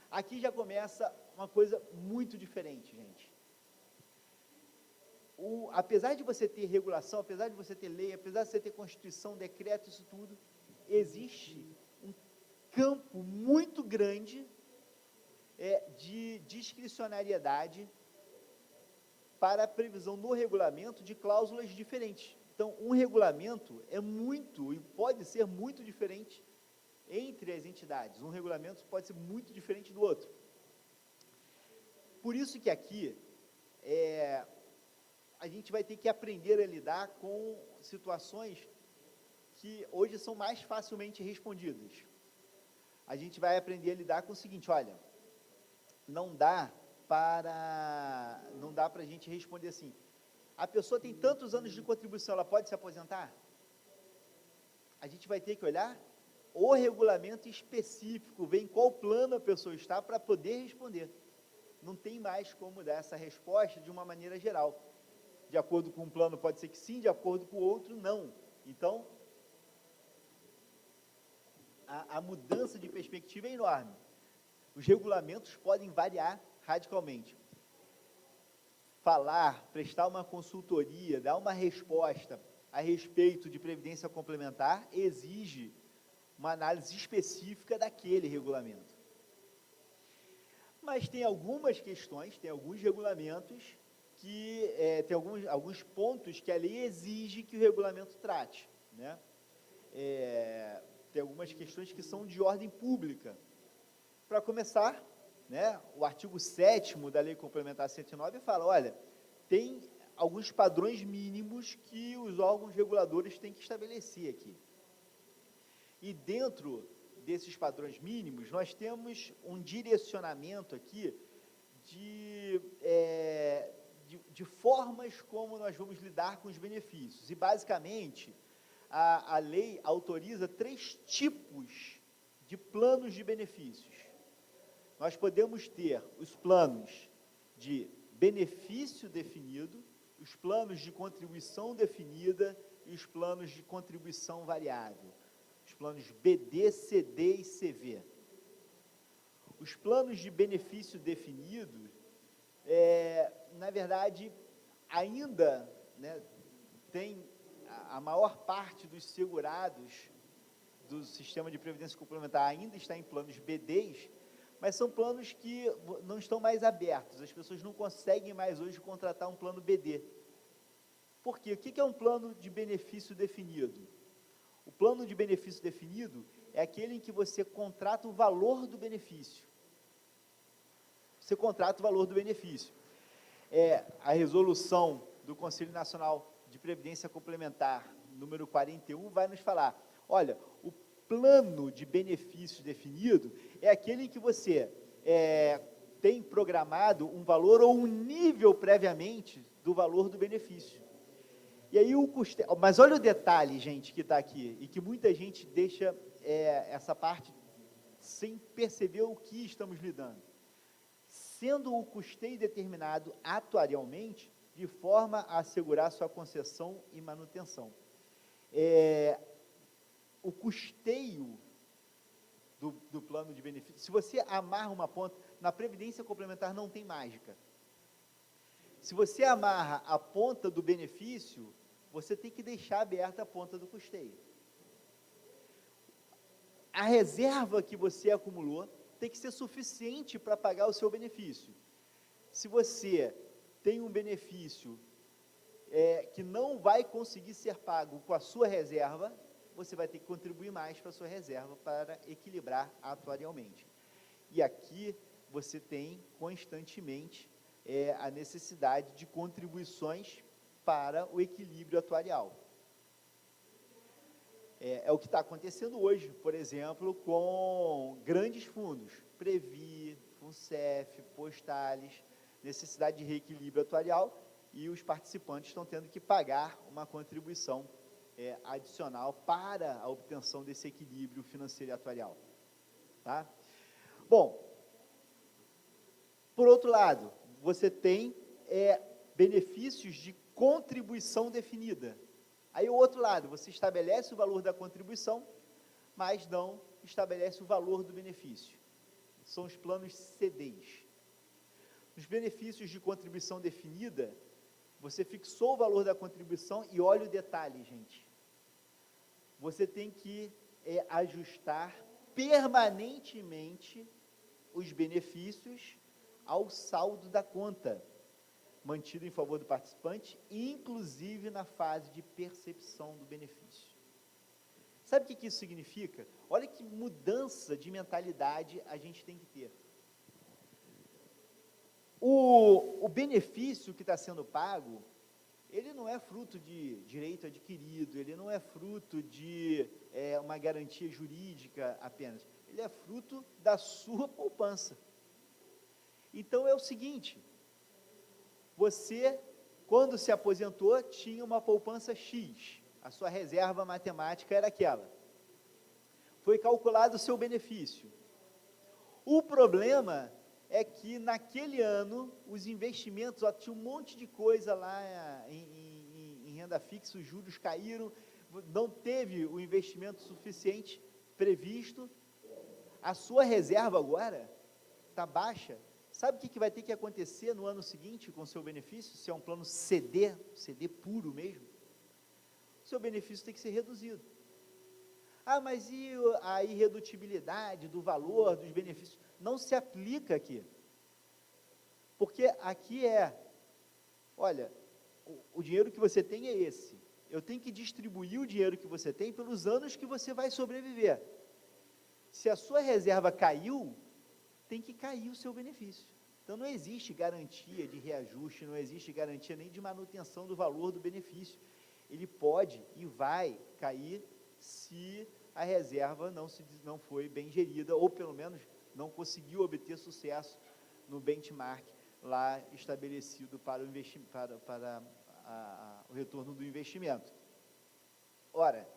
Aqui já começa uma coisa muito diferente, gente. Apesar de você ter regulação, apesar de você ter lei, apesar de você ter Constituição, decreto, isso tudo, existe um campo muito grande de discricionariedade para a previsão no regulamento de cláusulas diferentes. Então, um regulamento é muito, e pode ser muito diferente entre as entidades. Um regulamento pode ser muito diferente do outro. Por isso que aqui, a gente vai ter que aprender a lidar com situações que hoje são mais facilmente respondidas. A gente vai aprender a lidar com o seguinte, olha, não dá para a gente responder assim, a pessoa tem tantos anos de contribuição, ela pode se aposentar? A gente vai ter que olhar o regulamento específico, ver em qual plano a pessoa está para poder responder. Não tem mais como dar essa resposta de uma maneira geral. De acordo com um plano pode ser que sim, de acordo com o outro, não. Então, a mudança de perspectiva é enorme. Os regulamentos podem variar radicalmente. Falar, prestar uma consultoria, dar uma resposta a respeito de previdência complementar exige uma análise específica daquele regulamento. Mas tem algumas questões, tem alguns regulamentos que tem alguns pontos que a lei exige que o regulamento trate, né? Tem algumas questões que são de ordem pública. Para começar, né, o artigo 7º da Lei Complementar 109 fala, olha, tem alguns padrões mínimos que os órgãos reguladores têm que estabelecer aqui. E dentro desses padrões mínimos, nós temos um direcionamento aqui de formas como nós vamos lidar com os benefícios. E, basicamente, a lei autoriza 3 tipos de planos de benefícios. Nós podemos ter os planos de benefício definido, os planos de contribuição definida e os planos de contribuição variável. Os planos BD, CD e CV. Os planos de benefício definido, na verdade, ainda, né, tem a maior parte dos segurados do sistema de previdência complementar ainda está em planos BDs, mas são planos que não estão mais abertos, as pessoas não conseguem mais hoje contratar um plano BD. Por quê? O que é um plano de benefício definido? O plano de benefício definido é aquele em que você contrata o valor do benefício. Você contrata o valor do benefício. A resolução do Conselho Nacional de Previdência Complementar, número 41, vai nos falar, olha, o plano de benefício definido é aquele em que você tem programado um valor ou um nível previamente do valor do benefício. E aí o custeio, mas olha o detalhe, gente, que está aqui, e que muita gente deixa essa parte sem perceber o que estamos lidando. Sendo o custeio determinado atuarialmente, de forma a assegurar sua concessão e manutenção. O custeio do plano de benefício, se você amarra uma ponta, na Previdência Complementar não tem mágica. Se você amarra a ponta do benefício, você tem que deixar aberta a ponta do custeio. A reserva que você acumulou tem que ser suficiente para pagar o seu benefício. Se você tem um benefício que não vai conseguir ser pago com a sua reserva, você vai ter que contribuir mais para a sua reserva para equilibrar atuarialmente. E aqui você tem constantemente a necessidade de contribuições para o equilíbrio atuarial. É o que está acontecendo hoje, por exemplo, com grandes fundos, Previ, Funcef, Postales, necessidade de reequilíbrio atuarial, e os participantes estão tendo que pagar uma contribuição adicional para a obtenção desse equilíbrio financeiro e atuarial. Tá? Bom, por outro lado, você tem benefícios de contribuição definida. Aí, o outro lado, você estabelece o valor da contribuição, mas não estabelece o valor do benefício. São os planos CDs. Os benefícios de contribuição definida, você fixou o valor da contribuição e olha o detalhe, gente. Você tem que ajustar permanentemente os benefícios ao saldo da conta, mantido em favor do participante, inclusive na fase de percepção do benefício. Sabe o que isso significa? Olha que mudança de mentalidade a gente tem que ter. O benefício que está sendo pago, ele não é fruto de direito adquirido, ele não é fruto de uma garantia jurídica apenas, ele é fruto da sua poupança. Então, é o seguinte, você, quando se aposentou, tinha uma poupança X, a sua reserva matemática era aquela. Foi calculado o seu benefício. O problema é que, naquele ano, os investimentos, tinha um monte de coisa lá em renda fixa, os juros caíram, não teve o investimento suficiente previsto, a sua reserva agora está baixa. Sabe o que vai ter que acontecer no ano seguinte com o seu benefício, se é um plano CD puro mesmo? O seu benefício tem que ser reduzido. Mas e a irredutibilidade do valor dos benefícios? Não se aplica aqui. Porque aqui olha, o dinheiro que você tem é esse. Eu tenho que distribuir o dinheiro que você tem pelos anos que você vai sobreviver. Se a sua reserva caiu, tem que cair o seu benefício. Então, não existe garantia de reajuste, não existe garantia nem de manutenção do valor do benefício. Ele pode e vai cair se a reserva não foi bem gerida, ou pelo menos não conseguiu obter sucesso no benchmark lá estabelecido para o investimento, para o retorno do investimento. Ora,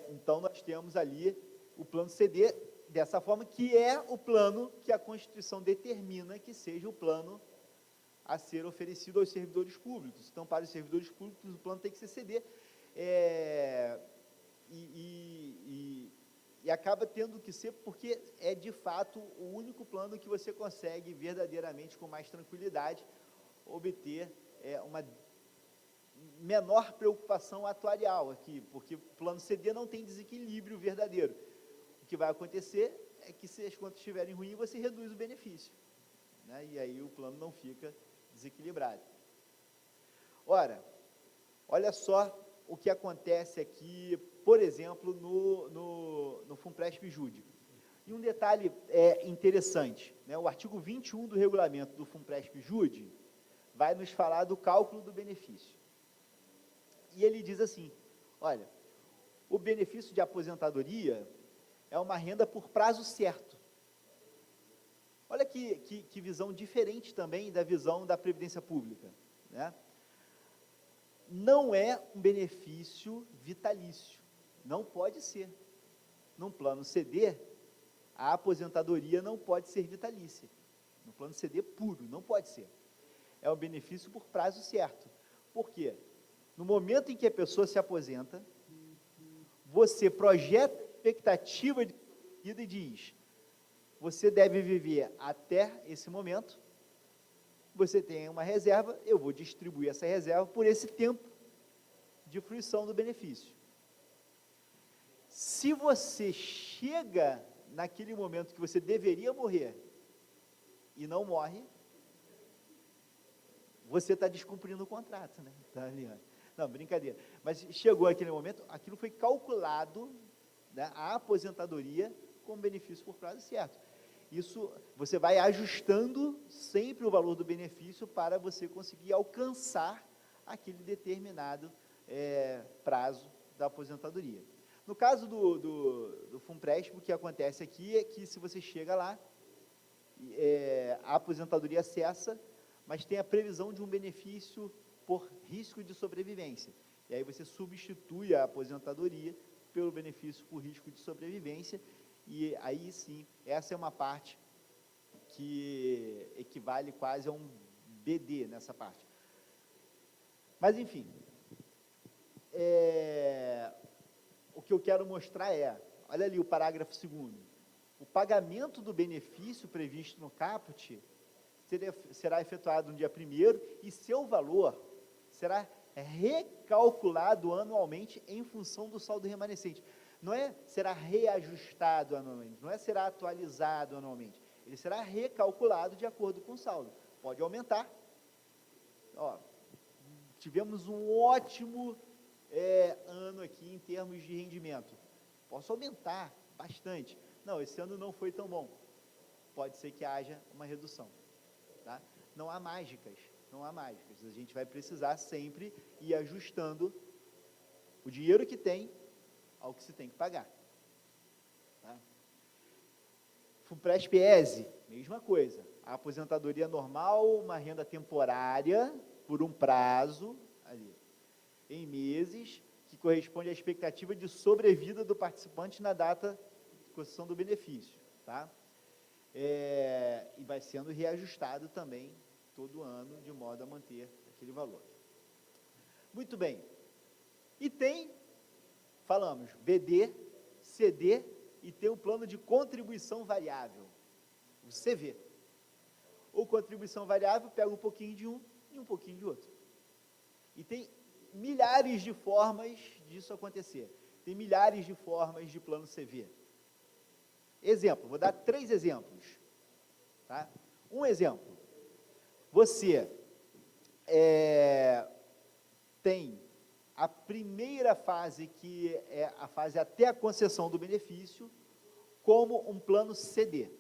então nós temos ali o plano CD, dessa forma, que é o plano que a Constituição determina que seja o plano a ser oferecido aos servidores públicos. Então, para os servidores públicos, o plano tem que ser CD, e acaba tendo que ser, porque é, de fato, o único plano que você consegue, verdadeiramente, com mais tranquilidade, obter uma menor preocupação atuarial aqui, porque o plano CD não tem desequilíbrio verdadeiro. O que vai acontecer é que se as contas estiverem ruins, você reduz o benefício, né? E aí o plano não fica desequilibrado. Ora, olha só o que acontece aqui, por exemplo, no FUNPRESP-JUDE. E um detalhe interessante, né? O artigo 21 do regulamento do FUNPRESP-JUDE vai nos falar do cálculo do benefício. E ele diz assim, olha, o benefício de aposentadoria é uma renda por prazo certo. Olha que visão diferente também da visão da Previdência Pública, né? Não é um benefício vitalício, não pode ser. Num plano CD, a aposentadoria não pode ser vitalícia. No plano CD puro, não pode ser. É um benefício por prazo certo. Por quê? No momento em que a pessoa se aposenta, você projeta a expectativa de vida e diz, você deve viver até esse momento, você tem uma reserva, eu vou distribuir essa reserva por esse tempo de fruição do benefício. Se você chega naquele momento que você deveria morrer e não morre, você está descumprindo o contrato, né? Tá ali, ó. Não, brincadeira. Mas chegou aquele momento, aquilo foi calculado, né, a aposentadoria com benefício por prazo certo. Isso, você vai ajustando sempre o valor do benefício para você conseguir alcançar aquele determinado prazo da aposentadoria. No caso do FUNPRESP, o que acontece aqui é que se você chega lá, a aposentadoria cessa, mas tem a previsão de um benefício por risco de sobrevivência. E aí você substitui a aposentadoria pelo benefício por risco de sobrevivência, e aí sim, essa é uma parte que equivale quase a um BD nessa parte. Mas, enfim, o que eu quero mostrar olha ali o parágrafo 2º, o pagamento do benefício previsto no caput será efetuado no dia 1º e seu valor será recalculado anualmente em função do saldo remanescente. Não será reajustado anualmente, não será atualizado anualmente, ele será recalculado de acordo com o saldo. Pode aumentar. Ó, tivemos um ótimo ano aqui em termos de rendimento. Posso aumentar bastante. Não, esse ano não foi tão bom. Pode ser que haja uma redução. Tá? Não há mágicas, não há mágicas. A gente vai precisar sempre ir ajustando o dinheiro que tem ao que se tem que pagar. Tá? FUNPRESP-ESE, mesma coisa. A aposentadoria normal, uma renda temporária, por um prazo, ali, em meses, que corresponde à expectativa de sobrevida do participante na data de concessão do benefício. Tá? E vai sendo reajustado também todo ano, de modo a manter aquele valor. Muito bem. E tem, falamos, BD, CD e tem o plano de contribuição variável, o CV. Ou contribuição variável, pega um pouquinho de um e um pouquinho de outro. E tem milhares de formas disso acontecer. Tem milhares de formas de plano CV. Exemplo, vou dar 3 exemplos. Tá? Um exemplo, você tem a primeira fase, que é a fase até a concessão do benefício, como um plano CD.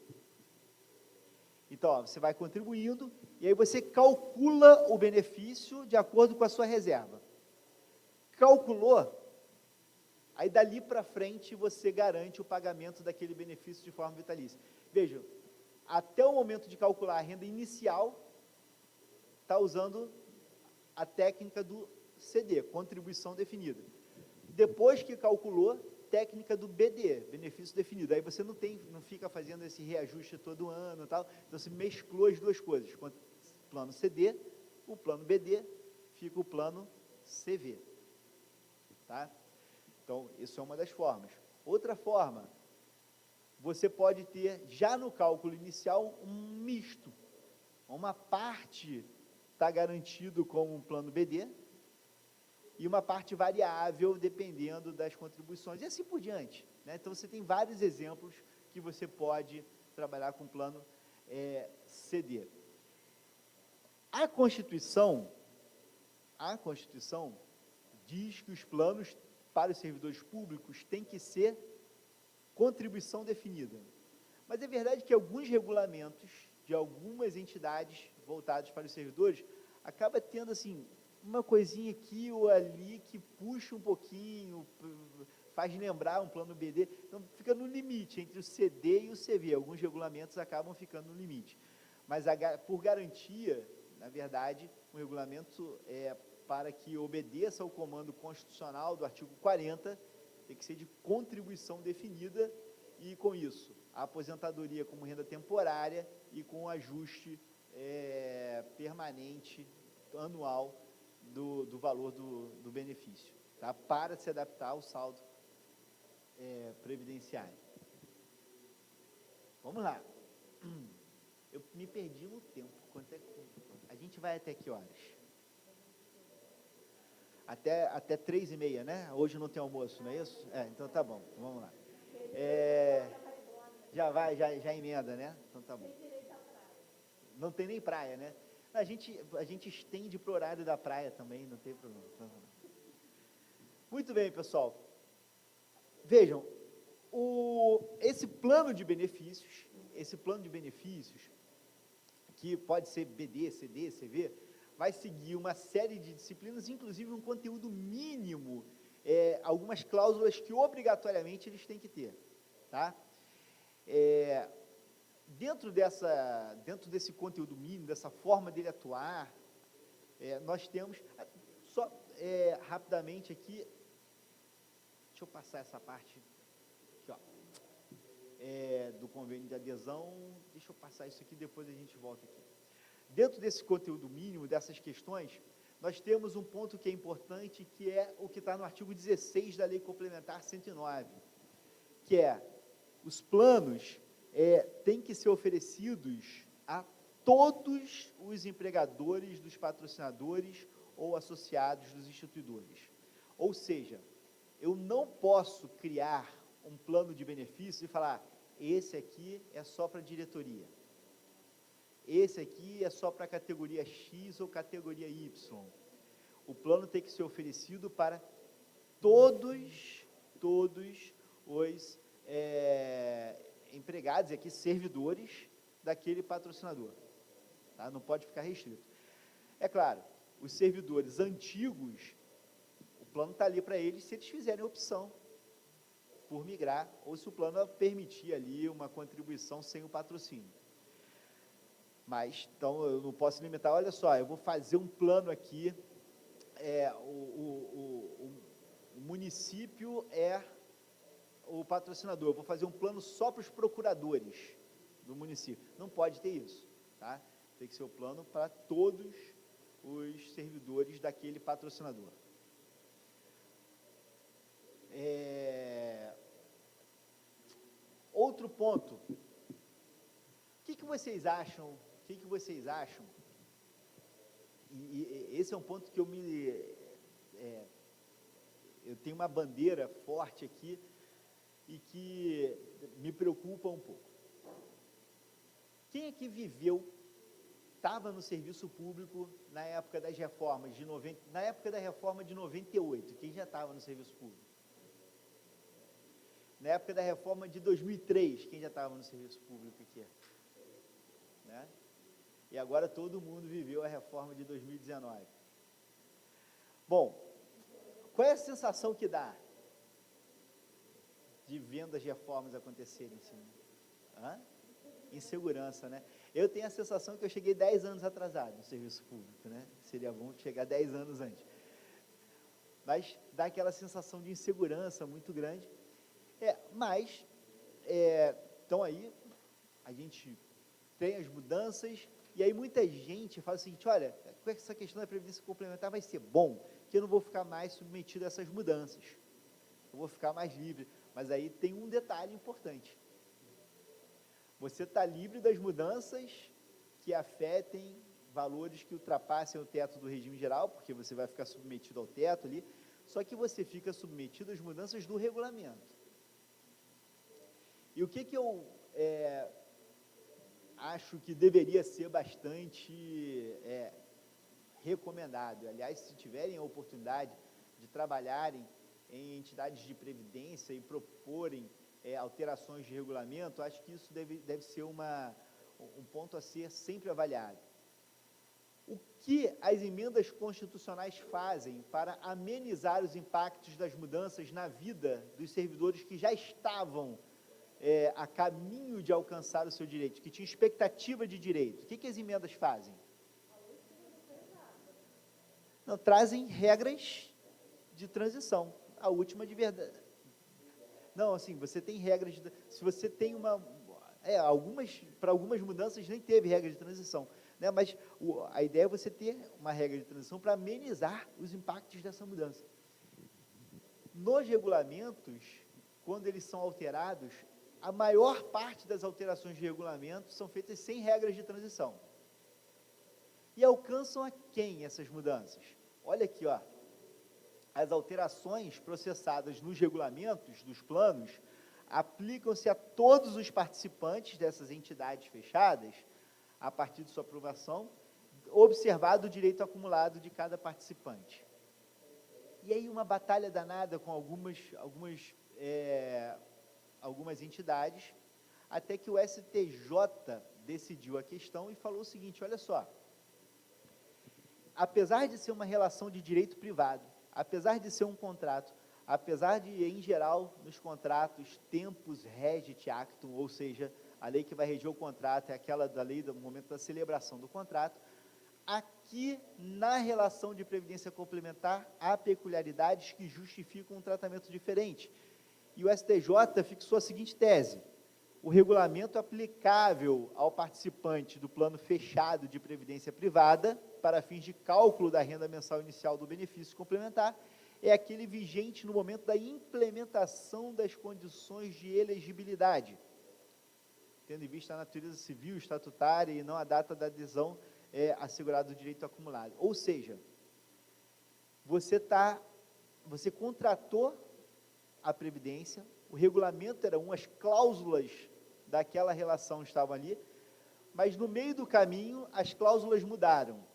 Então, ó, você vai contribuindo, e aí você calcula o benefício de acordo com a sua reserva. Calculou, aí dali para frente você garante o pagamento daquele benefício de forma vitalícia. Vejam, até o momento de calcular a renda inicial, está usando a técnica do CD, contribuição definida. Depois que calculou, técnica do BD, benefício definido. Aí você não fica fazendo esse reajuste todo ano e tal. Então você mesclou as duas coisas. Plano CD, o plano BD, fica o plano CV. Tá? Então, isso é uma das formas. Outra forma, você pode ter, já no cálculo inicial, um misto. Uma parte está garantido como um plano BD, e uma parte variável, dependendo das contribuições, e assim por diante. Né? Então, você tem vários exemplos que você pode trabalhar com plano CD. A Constituição diz que os planos para os servidores públicos têm que ser contribuição definida. Mas é verdade que alguns regulamentos de algumas entidades voltadas para os servidores acaba tendo assim uma coisinha aqui ou ali que puxa um pouquinho, faz lembrar um plano BD, então fica no limite entre o CD e o CV. Alguns regulamentos acabam ficando no limite. Mas por garantia, na verdade, o regulamento para que obedeça ao comando constitucional do artigo 40, tem que ser de contribuição definida, e com isso, a aposentadoria como renda temporária e com ajuste permanente, anual, do valor do benefício, tá? Para se adaptar ao saldo previdenciário. Vamos lá. Eu me perdi no tempo. A gente vai até que horas? Até 3h30, né? Hoje não tem almoço, não é isso? Então tá bom, vamos lá. Já emenda, né? Então tá bom. Não tem nem praia, né? A gente estende para o horário da praia também, não tem problema. Muito bem, pessoal. Vejam, esse plano de benefícios, que pode ser BD, CD, CV, vai seguir uma série de disciplinas, inclusive um conteúdo mínimo, algumas cláusulas que obrigatoriamente eles têm que ter, tá? Dentro desse conteúdo mínimo, dessa forma dele atuar, nós temos, só rapidamente aqui, deixa eu passar essa parte aqui, ó, do convênio de adesão, deixa eu passar isso aqui, depois a gente volta aqui. Dentro desse conteúdo mínimo, dessas questões, nós temos um ponto que é importante, que é o que está no artigo 16 da Lei Complementar 109, que os planos têm que ser oferecidos a todos os empregadores dos patrocinadores ou associados dos instituidores. Ou seja, eu não posso criar um plano de benefícios e falar, esse aqui é só para a diretoria, esse aqui é só para a categoria X ou categoria Y. O plano tem que ser oferecido para todos os empregados, e aqui servidores, daquele patrocinador. Tá? Não pode ficar restrito. É claro, os servidores antigos, o plano está ali para eles, se eles fizerem opção por migrar, ou se o plano permitir ali uma contribuição sem o patrocínio. Mas, então, eu não posso limitar, olha só, eu vou fazer um plano aqui, o município é o patrocinador, eu vou fazer um plano só para os procuradores do município. Não pode ter isso, tá? Tem que ser o plano para todos os servidores daquele patrocinador. Outro ponto, o que vocês acham? E esse é um ponto que eu tenho uma bandeira forte aqui e que me preocupa um pouco. Quem é que estava no serviço público na época das reformas na época da reforma de 98? Quem já estava no serviço público? Na época da reforma de 2003, quem já estava no serviço público aqui? Né? E agora todo mundo viveu a reforma de 2019. Bom, qual é a sensação que dá de vendo as reformas acontecerem assim? Insegurança, né? Eu tenho a sensação que eu cheguei 10 anos atrasado no serviço público, né? Seria bom chegar 10 anos antes. Mas dá aquela sensação de insegurança muito grande. Então aí, a gente tem as mudanças, e aí muita gente fala o seguinte, olha, com essa questão da previdência complementar vai ser bom, que eu não vou ficar mais submetido a essas mudanças, eu vou ficar mais livre. Mas aí tem um detalhe importante, você está livre das mudanças que afetem valores que ultrapassem o teto do regime geral, porque você vai ficar submetido ao teto ali, só que você fica submetido às mudanças do regulamento. E o que eu acho que deveria ser bastante recomendado. Aliás, se tiverem a oportunidade de trabalharem em entidades de previdência e proporem alterações de regulamento, acho que isso deve ser um ponto a ser sempre avaliado. O que as emendas constitucionais fazem para amenizar os impactos das mudanças na vida dos servidores que já estavam a caminho de alcançar o seu direito, que tinham expectativa de direito? O que as emendas fazem? Não, trazem regras de transição. A última de verdade. Não, assim, você tem regras de... Se você tem para algumas mudanças nem teve regra de transição, né? Mas a ideia é você ter uma regra de transição para amenizar os impactos dessa mudança. Nos regulamentos, quando eles são alterados, a maior parte das alterações de regulamento são feitas sem regras de transição. E alcançam a quem essas mudanças? Olha aqui, ó, as alterações processadas nos regulamentos dos planos aplicam-se a todos os participantes dessas entidades fechadas, a partir de sua aprovação, observado o direito acumulado de cada participante. E aí uma batalha danada com algumas entidades, até que o STJ decidiu a questão e falou o seguinte: olha só, apesar de ser uma relação de direito privado, apesar de ser um contrato, apesar de, em geral, nos contratos, tempus regit actum, ou seja, a lei que vai reger o contrato é aquela da lei do momento da celebração do contrato, aqui, na relação de previdência complementar, há peculiaridades que justificam um tratamento diferente. E o STJ fixou a seguinte tese: o regulamento aplicável ao participante do plano fechado de previdência privada, para fins de cálculo da renda mensal inicial do benefício complementar, é aquele vigente no momento da implementação das condições de elegibilidade, tendo em vista a natureza civil, estatutária e não a data da adesão assegurada do direito acumulado. Ou seja, você contratou a previdência, o regulamento era as cláusulas daquela relação estavam ali, mas no meio do caminho as cláusulas mudaram.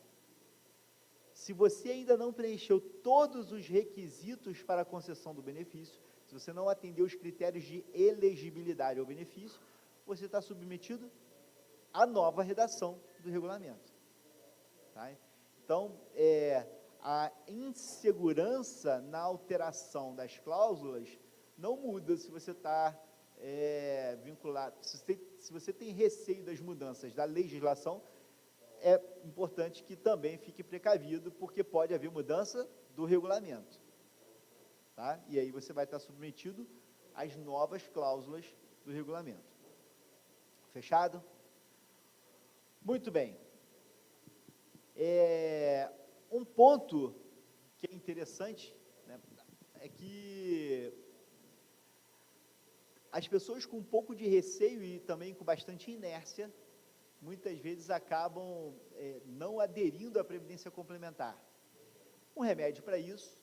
Se você ainda não preencheu todos os requisitos para a concessão do benefício, se você não atendeu os critérios de elegibilidade ao benefício, você está submetido à nova redação do regulamento. Tá? Então, a insegurança na alteração das cláusulas não muda se você está vinculado, se você tem receio das mudanças da legislação, é importante que também fique precavido, porque pode haver mudança do regulamento. Tá? E aí você vai estar submetido às novas cláusulas do regulamento. Fechado? Muito bem. Um ponto que é interessante, né, é que as pessoas com um pouco de receio e também com bastante inércia, muitas vezes acabam não aderindo à previdência complementar. Um remédio para isso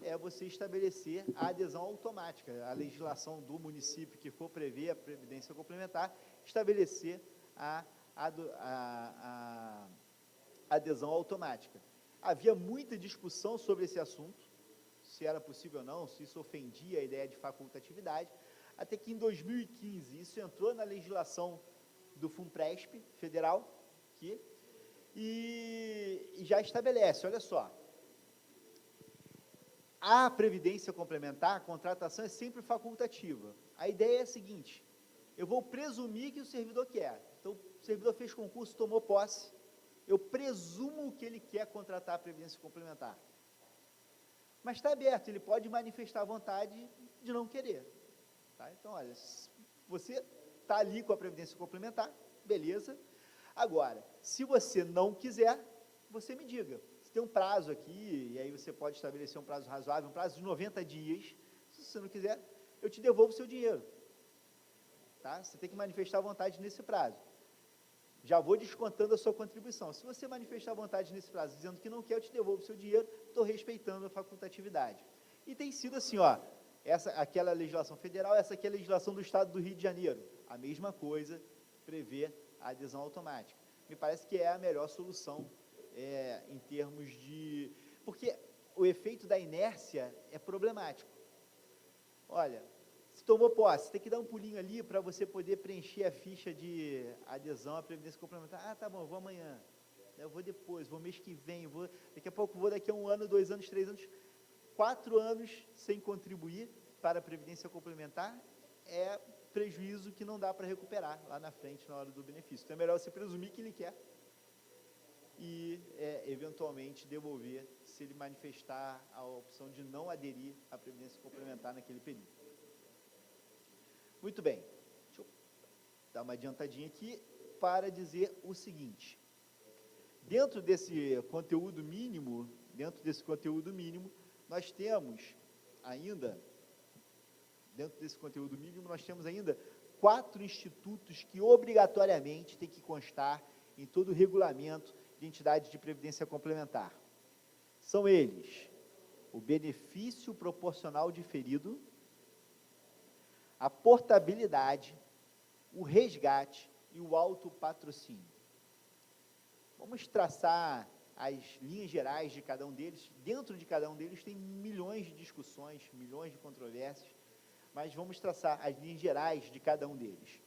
é você estabelecer a adesão automática, a legislação do município que for prever a previdência complementar, estabelecer a adesão automática. Havia muita discussão sobre esse assunto, se era possível ou não, se isso ofendia a ideia de facultatividade, até que em 2015 isso entrou na legislação do FUNPRESP federal, e já estabelece, olha só, a previdência complementar, a contratação é sempre facultativa. A ideia é a seguinte: eu vou presumir que o servidor quer. Então, o servidor fez concurso, tomou posse, eu presumo que ele quer contratar a previdência complementar. Mas está aberto, ele pode manifestar a vontade de não querer. Tá? Então, olha, você está ali com a previdência complementar, beleza. Agora, se você não quiser, você me diga. Você tem um prazo aqui, e aí você pode estabelecer um prazo razoável, um prazo de 90 dias. Se você não quiser, eu te devolvo o seu dinheiro. Tá? Você tem que manifestar a vontade nesse prazo. Já vou descontando a sua contribuição. Se você manifestar a vontade nesse prazo, dizendo que não quer, eu te devolvo o seu dinheiro, estou respeitando a facultatividade. E tem sido assim, ó, aquela legislação federal, essa aqui é a legislação do Estado do Rio de Janeiro. A mesma coisa prevê a adesão automática. Me parece que é a melhor solução em termos de... Porque o efeito da inércia é problemático. Olha, se tomou posse, tem que dar um pulinho ali para você poder preencher a ficha de adesão à Previdência Complementar. Ah, tá bom, vou amanhã. Eu vou depois, vou mês que vem, daqui a pouco vou daqui a 1 ano, 2 anos, 3 anos, 4 anos sem contribuir para a Previdência Complementar, é prejuízo que não dá para recuperar lá na frente, na hora do benefício. Então, é melhor você presumir que ele quer e, eventualmente, devolver, se ele manifestar a opção de não aderir à Previdência Complementar naquele período. Muito bem. Deixa eu dar uma adiantadinha aqui para dizer o seguinte. Dentro desse conteúdo mínimo, nós temos ainda, ainda 4 institutos que obrigatoriamente tem que constar em todo o regulamento de entidade de previdência complementar. São eles: o benefício proporcional diferido, a portabilidade, o resgate e o autopatrocínio. Vamos traçar as linhas gerais de cada um deles. Dentro de cada um deles tem milhões de discussões, milhões de controvérsias, mas vamos traçar as linhas gerais de cada um deles.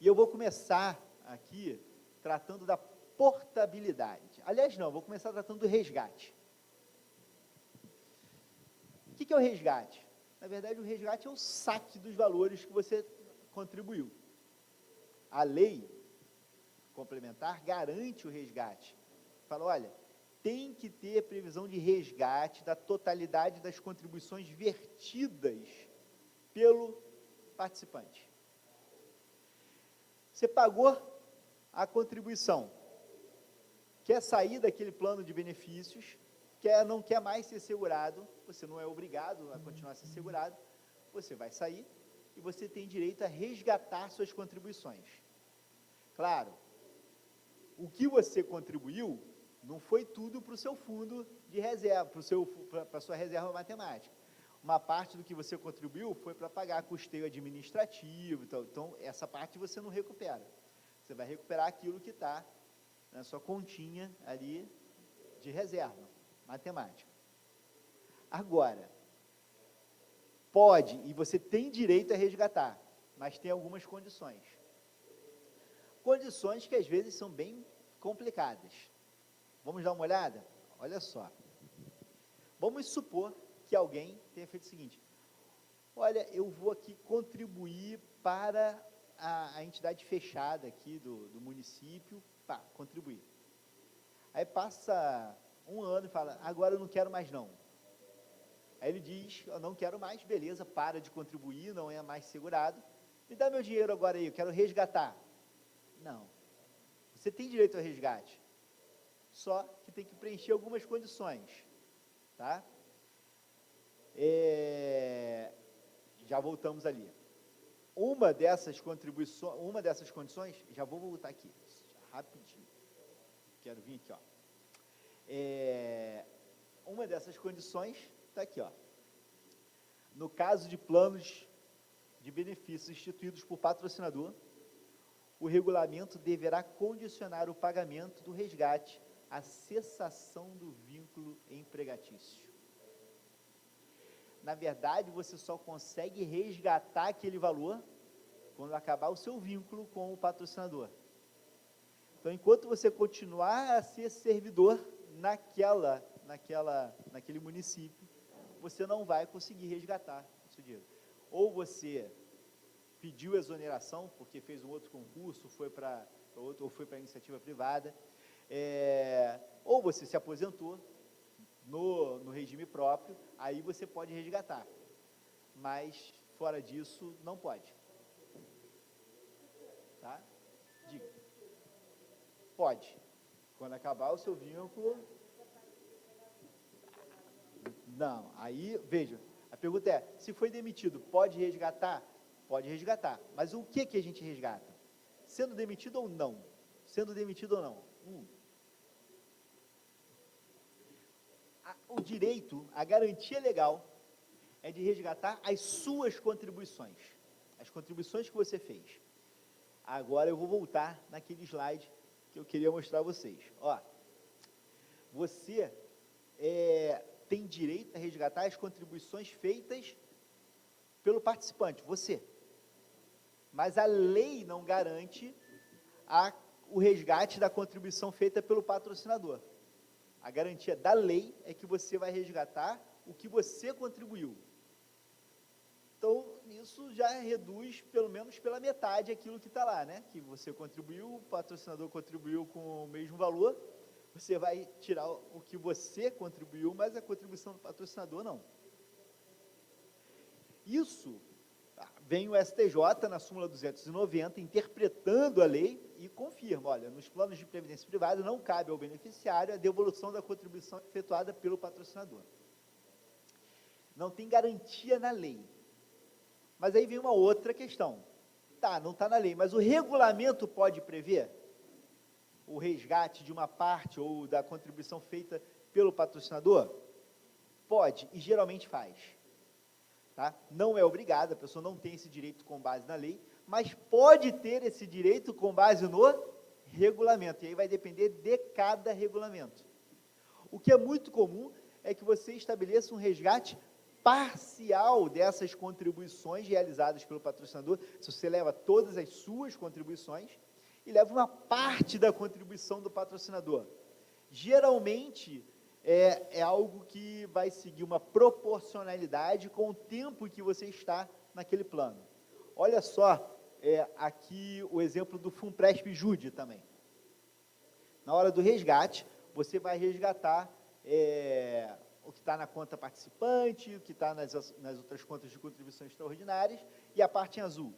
E eu vou começar aqui tratando da portabilidade. Aliás, não, vou começar tratando do resgate. O que é o resgate? Na verdade, o resgate é o saque dos valores que você contribuiu. A lei complementar garante o resgate. Fala, olha, tem que ter previsão de resgate da totalidade das contribuições vertidas pelo participante. Você pagou a contribuição, quer sair daquele plano de benefícios, não quer mais ser segurado, você não é obrigado a continuar a ser segurado, você vai sair e você tem direito a resgatar suas contribuições. Claro, o que você contribuiu não foi tudo para o seu fundo de reserva, para a sua reserva matemática. Uma parte do que você contribuiu foi para pagar custeio administrativo, então essa parte você não recupera. Você vai recuperar aquilo que está na sua continha ali de reserva matemática. Agora, pode, e você tem direito a resgatar, mas tem algumas condições. Condições que às vezes são bem complicadas. Vamos dar uma olhada? Olha só. Vamos supor que alguém tenha feito o seguinte: olha, eu vou aqui contribuir para a entidade fechada aqui do município, contribuir. Aí passa 1 ano e fala, agora eu não quero mais não. Aí ele diz, eu não quero mais, beleza, para de contribuir, não é mais segurado, me dá meu dinheiro agora aí, eu quero resgatar. Não, você tem direito ao resgate, só que tem que preencher algumas condições, tá? Já voltamos ali. Uma dessas condições, já vou voltar aqui, rapidinho, quero vir aqui, ó. Uma dessas condições está aqui, ó. No caso de planos de benefícios instituídos por patrocinador, o regulamento deverá condicionar o pagamento do resgate à cessação do vínculo empregatício. Na verdade, você só consegue resgatar aquele valor quando acabar o seu vínculo com o patrocinador. Então, enquanto você continuar a ser servidor naquele município, você não vai conseguir resgatar o seu dinheiro. Ou você pediu exoneração, porque fez um outro concurso, foi para outro, ou foi para iniciativa privada, ou você se aposentou no regime próprio, aí você pode resgatar. Mas, fora disso, não pode. Tá? Diga. Pode. Quando acabar o seu vínculo... Não, aí, veja, a pergunta é, se foi demitido, pode resgatar? Pode resgatar. Mas o que a gente resgata? Sendo demitido ou não? Sendo demitido ou não? O direito, a garantia legal, é de resgatar as suas contribuições, as contribuições que você fez. Agora eu vou voltar naquele slide que eu queria mostrar a vocês. Ó, você tem direito a resgatar as contribuições feitas pelo participante, você. Mas a lei não garante o resgate da contribuição feita pelo patrocinador. A garantia da lei é que você vai resgatar o que você contribuiu. Então, isso já reduz, pelo menos pela metade, aquilo que está lá, né? Que você contribuiu, o patrocinador contribuiu com o mesmo valor, você vai tirar o que você contribuiu, mas a contribuição do patrocinador não. Isso, vem o STJ, na súmula 290, interpretando a lei e confirma, olha, nos planos de previdência privada não cabe ao beneficiário a devolução da contribuição efetuada pelo patrocinador. Não tem garantia na lei. Mas aí vem uma outra questão. Tá, não está na lei, mas o regulamento pode prever o resgate de uma parte ou da contribuição feita pelo patrocinador? Pode, e geralmente faz. Tá? Não é obrigado, a pessoa não tem esse direito com base na lei, mas pode ter esse direito com base no regulamento, e aí vai depender de cada regulamento. O que é muito comum é que você estabeleça um resgate parcial dessas contribuições realizadas pelo patrocinador, se você leva todas as suas contribuições, e leva uma parte da contribuição do patrocinador. Geralmente, é algo que vai seguir uma proporcionalidade com o tempo que você está naquele plano. Olha só, aqui o exemplo do Funpresp-Jude também. Na hora do resgate, você vai resgatar o que está na conta participante, o que está nas outras contas de contribuições extraordinárias, e a parte em azul.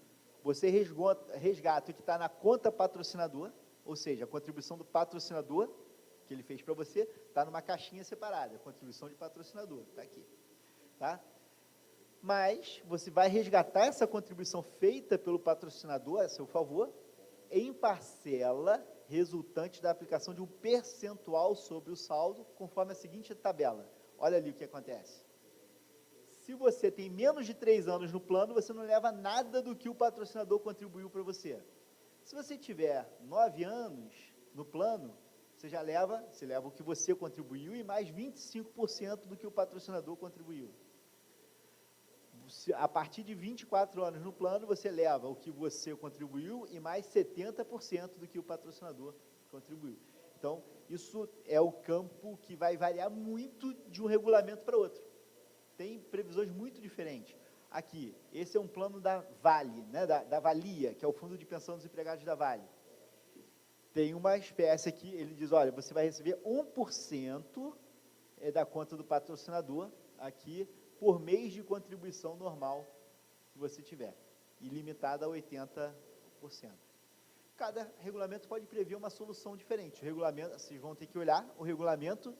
Você resgata o que está na conta patrocinador, ou seja, a contribuição do patrocinador, que ele fez para você, está numa caixinha separada, a contribuição de patrocinador, está aqui. Tá? Mas você vai resgatar essa contribuição feita pelo patrocinador, a seu favor, em parcela resultante da aplicação de um percentual sobre o saldo, conforme a seguinte tabela. Olha ali o que acontece. Se você tem menos de 3 anos no plano, você não leva nada do que o patrocinador contribuiu para você. Se você tiver 9 anos no plano, você leva o que você contribuiu e mais 25% do que o patrocinador contribuiu. A partir de 24 anos no plano, você leva o que você contribuiu e mais 70% do que o patrocinador contribuiu. Então, isso é o campo que vai variar muito de um regulamento para outro. Tem previsões muito diferentes. Aqui, esse é um plano da Vale, né, da Valia, que é o Fundo de Pensão dos Empregados da Vale. Tem uma espécie aqui, ele diz, olha, você vai receber 1% da conta do patrocinador, aqui, por mês de contribuição normal que você tiver, e limitada a 80%. Cada regulamento pode prever uma solução diferente. O regulamento, vocês vão ter que olhar o regulamento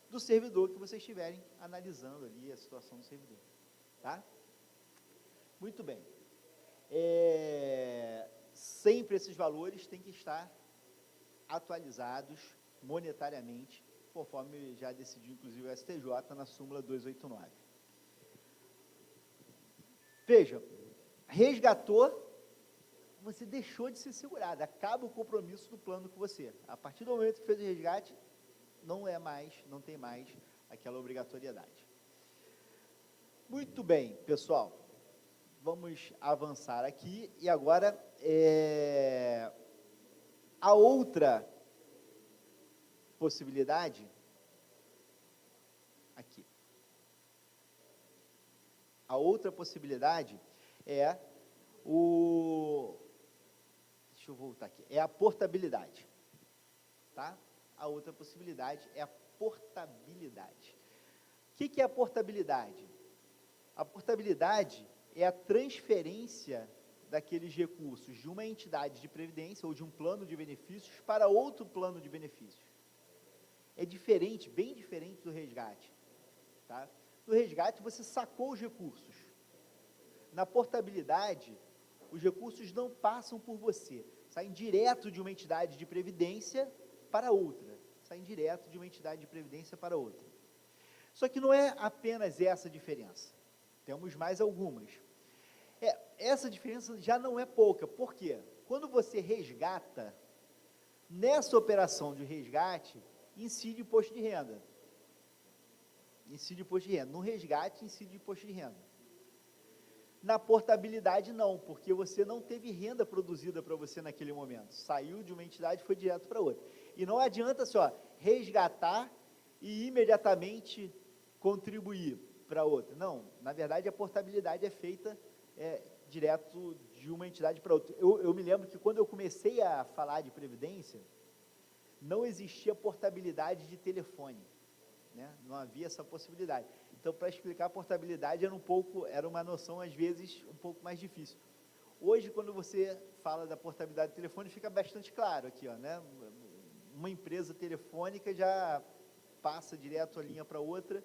do servidor que vocês estiverem analisando ali a situação do servidor. Tá? Muito bem. Sempre esses valores têm que estar atualizados monetariamente, conforme já decidiu, inclusive, o STJ na súmula 289. Veja, resgatou, você deixou de ser segurado, acaba o compromisso do plano com você. A partir do momento que fez o resgate, não tem mais aquela obrigatoriedade. Muito bem, pessoal, vamos avançar aqui, e agora, a outra possibilidade, aqui, a outra possibilidade deixa eu voltar aqui, é a portabilidade, tá? A outra possibilidade é a portabilidade. O que é a portabilidade? A portabilidade é a transferência daqueles recursos de uma entidade de previdência ou de um plano de benefícios para outro plano de benefícios. É diferente, bem diferente do resgate. Tá? No resgate, você sacou os recursos. Na portabilidade, os recursos não passam por você, saem direto de uma entidade de previdência para outra. Saem direto de uma entidade de previdência para outra. Só que não é apenas essa a diferença. temos mais algumas. Essa diferença já não é pouca, por quê? Quando você resgata, nessa operação de resgate, incide imposto de renda. Incide imposto de renda. No resgate, incide imposto de renda. Na portabilidade, não, porque você não teve renda produzida para você naquele momento. Saiu de uma entidade e foi direto para outra. E não adianta só resgatar e imediatamente contribuir para outra. Não, na verdade, a portabilidade é feita direto de uma entidade para outra. Eu me lembro que quando eu comecei a falar de previdência, não existia portabilidade de telefone, né? Não havia essa possibilidade. Então, para explicar a portabilidade era uma noção, às vezes, um pouco mais difícil. Hoje, quando você fala da portabilidade do telefone, fica bastante claro aqui, ó, né? Uma empresa telefônica já passa direto a linha para outra,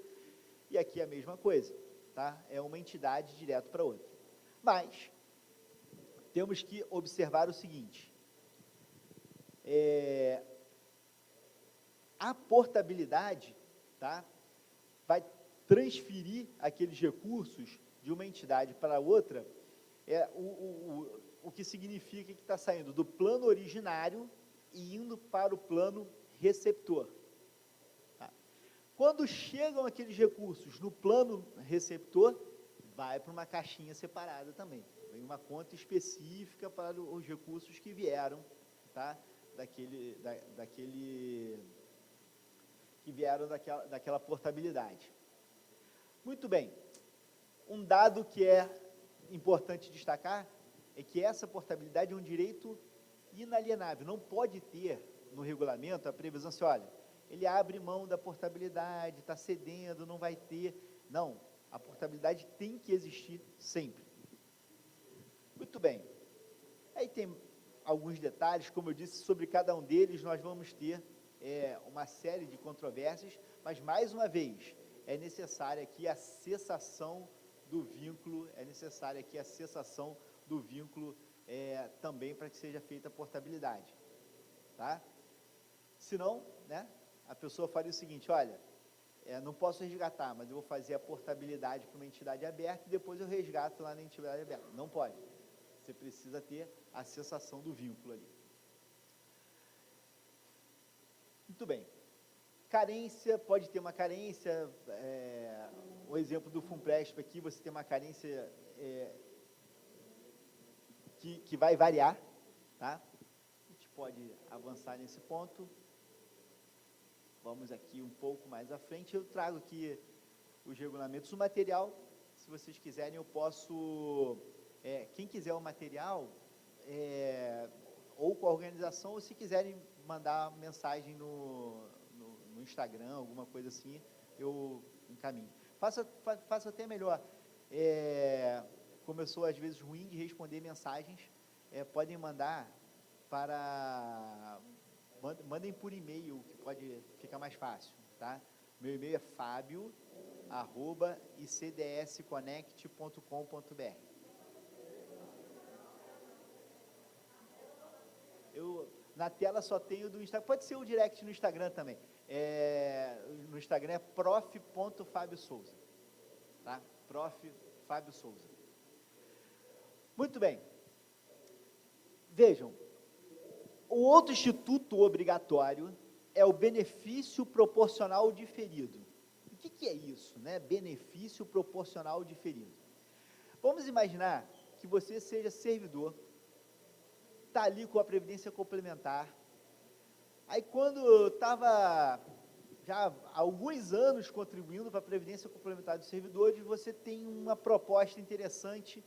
e aqui é a mesma coisa, tá? É uma entidade direto para outra. Mas, temos que observar o seguinte, a portabilidade, tá, vai transferir aqueles recursos de uma entidade para outra, o que significa que está saindo do plano originário e indo para o plano receptor. Tá? Quando chegam aqueles recursos no plano receptor, vai para uma caixinha separada também. Vem uma conta específica para os recursos que vieram, tá? Que vieram daquela portabilidade. Muito bem. Um dado que é importante destacar é que essa portabilidade é um direito inalienável. Não pode ter no regulamento a previsão assim, olha, ele abre mão da portabilidade, está cedendo, não vai ter. Não, a portabilidade tem que existir sempre. Muito bem. Aí tem alguns detalhes, como eu disse, sobre cada um deles nós vamos ter uma série de controvérsias, mas, mais uma vez, é necessária aqui a cessação do vínculo, também para que seja feita a portabilidade, tá? Senão, né, a pessoa faria o seguinte, olha, não posso resgatar, mas eu vou fazer a portabilidade para uma entidade aberta e depois eu resgato lá na entidade aberta. Não pode. Você precisa ter a cessação do vínculo ali. Muito bem. Carência, pode ter uma carência, o exemplo do Funpresp aqui, você tem uma carência que vai variar, tá? A gente pode avançar nesse ponto. Vamos aqui um pouco mais à frente, eu trago aqui os regulamentos. O material, se vocês quiserem, eu posso, quem quiser o material, ou com a organização, ou se quiserem mandar mensagem no Instagram, alguma coisa assim, eu encaminho. Faço até melhor. Como eu sou, às vezes, ruim de responder mensagens, podem mandar para... Mandem por e-mail, que pode ficar mais fácil, tá? Meu e-mail é fabio@icdsconnect.com.br. Na tela só tenho do Instagram, pode ser o direct no Instagram também. No Instagram é prof.fabiosouza, tá? Prof. Fábio Souza. Muito bem. Vejam, o outro instituto obrigatório é o benefício proporcional diferido. O que é isso, né? Benefício proporcional diferido. Vamos imaginar que você seja servidor, está ali com a Previdência Complementar, aí quando estava já há alguns anos contribuindo para a Previdência Complementar dos servidores, você tem uma proposta interessante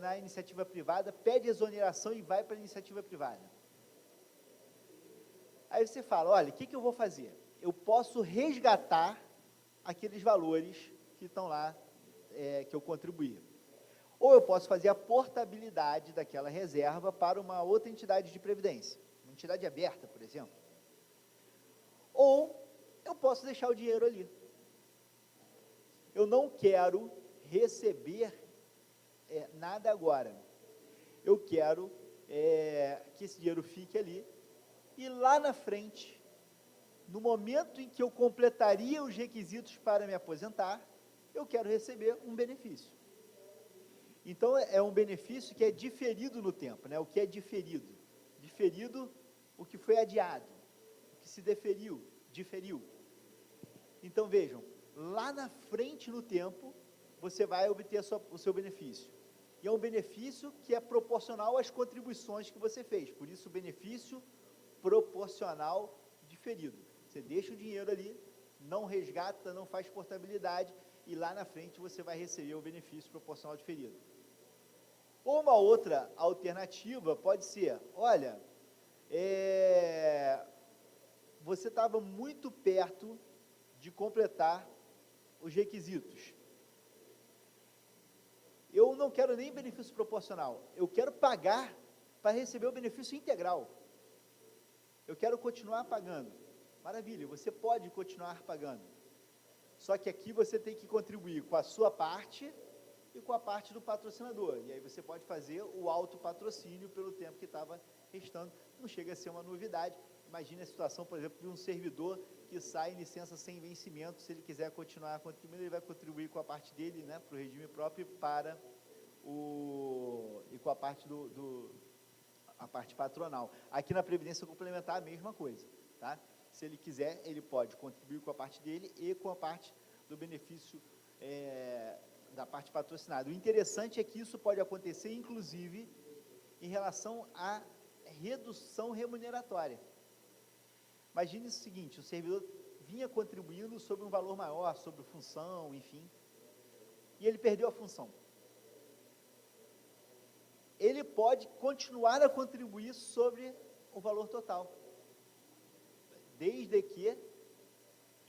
na iniciativa privada, pede exoneração e vai para a iniciativa privada. Aí você fala, olha, o que eu vou fazer? Eu posso resgatar aqueles valores que estão lá, que eu contribuí. Ou eu posso fazer a portabilidade daquela reserva para uma outra entidade de previdência, uma entidade aberta, por exemplo. Ou eu posso deixar o dinheiro ali. Eu não quero receber nada agora. Eu quero que esse dinheiro fique ali e lá na frente, no momento em que eu completaria os requisitos para me aposentar, eu quero receber um benefício. Então, é um benefício que é diferido no tempo, né? O que é diferido? Diferido, o que foi adiado, o que se diferiu. Então, vejam, lá na frente no tempo, você vai obter o seu benefício. E é um benefício que é proporcional às contribuições que você fez. Por isso, o benefício proporcional diferido. Você deixa o dinheiro ali, não resgata, não faz portabilidade, e lá na frente você vai receber o benefício proporcional diferido. Ou uma outra alternativa pode ser, olha, você estava muito perto de completar os requisitos. Eu não quero nem benefício proporcional, eu quero pagar para receber o benefício integral. Eu quero continuar pagando. Maravilha, você pode continuar pagando. Só que aqui você tem que contribuir com a sua parte e com a parte do patrocinador. E aí você pode fazer o autopatrocínio pelo tempo que estava restando. Não chega a ser uma novidade. Imagine a situação, por exemplo, de um servidor que sai em licença sem vencimento. Se ele quiser continuar contribuindo, ele vai contribuir com a parte dele, né, para o regime próprio e com a parte a parte patronal. Aqui na Previdência Complementar, a mesma coisa, tá? Se ele quiser, ele pode contribuir com a parte dele e com a parte do benefício da parte patrocinada. O interessante é que isso pode acontecer, inclusive, em relação à redução remuneratória. Imagine o seguinte, o servidor vinha contribuindo sobre um valor maior, sobre função, enfim, e ele perdeu a função. Ele pode continuar a contribuir sobre o valor total, desde que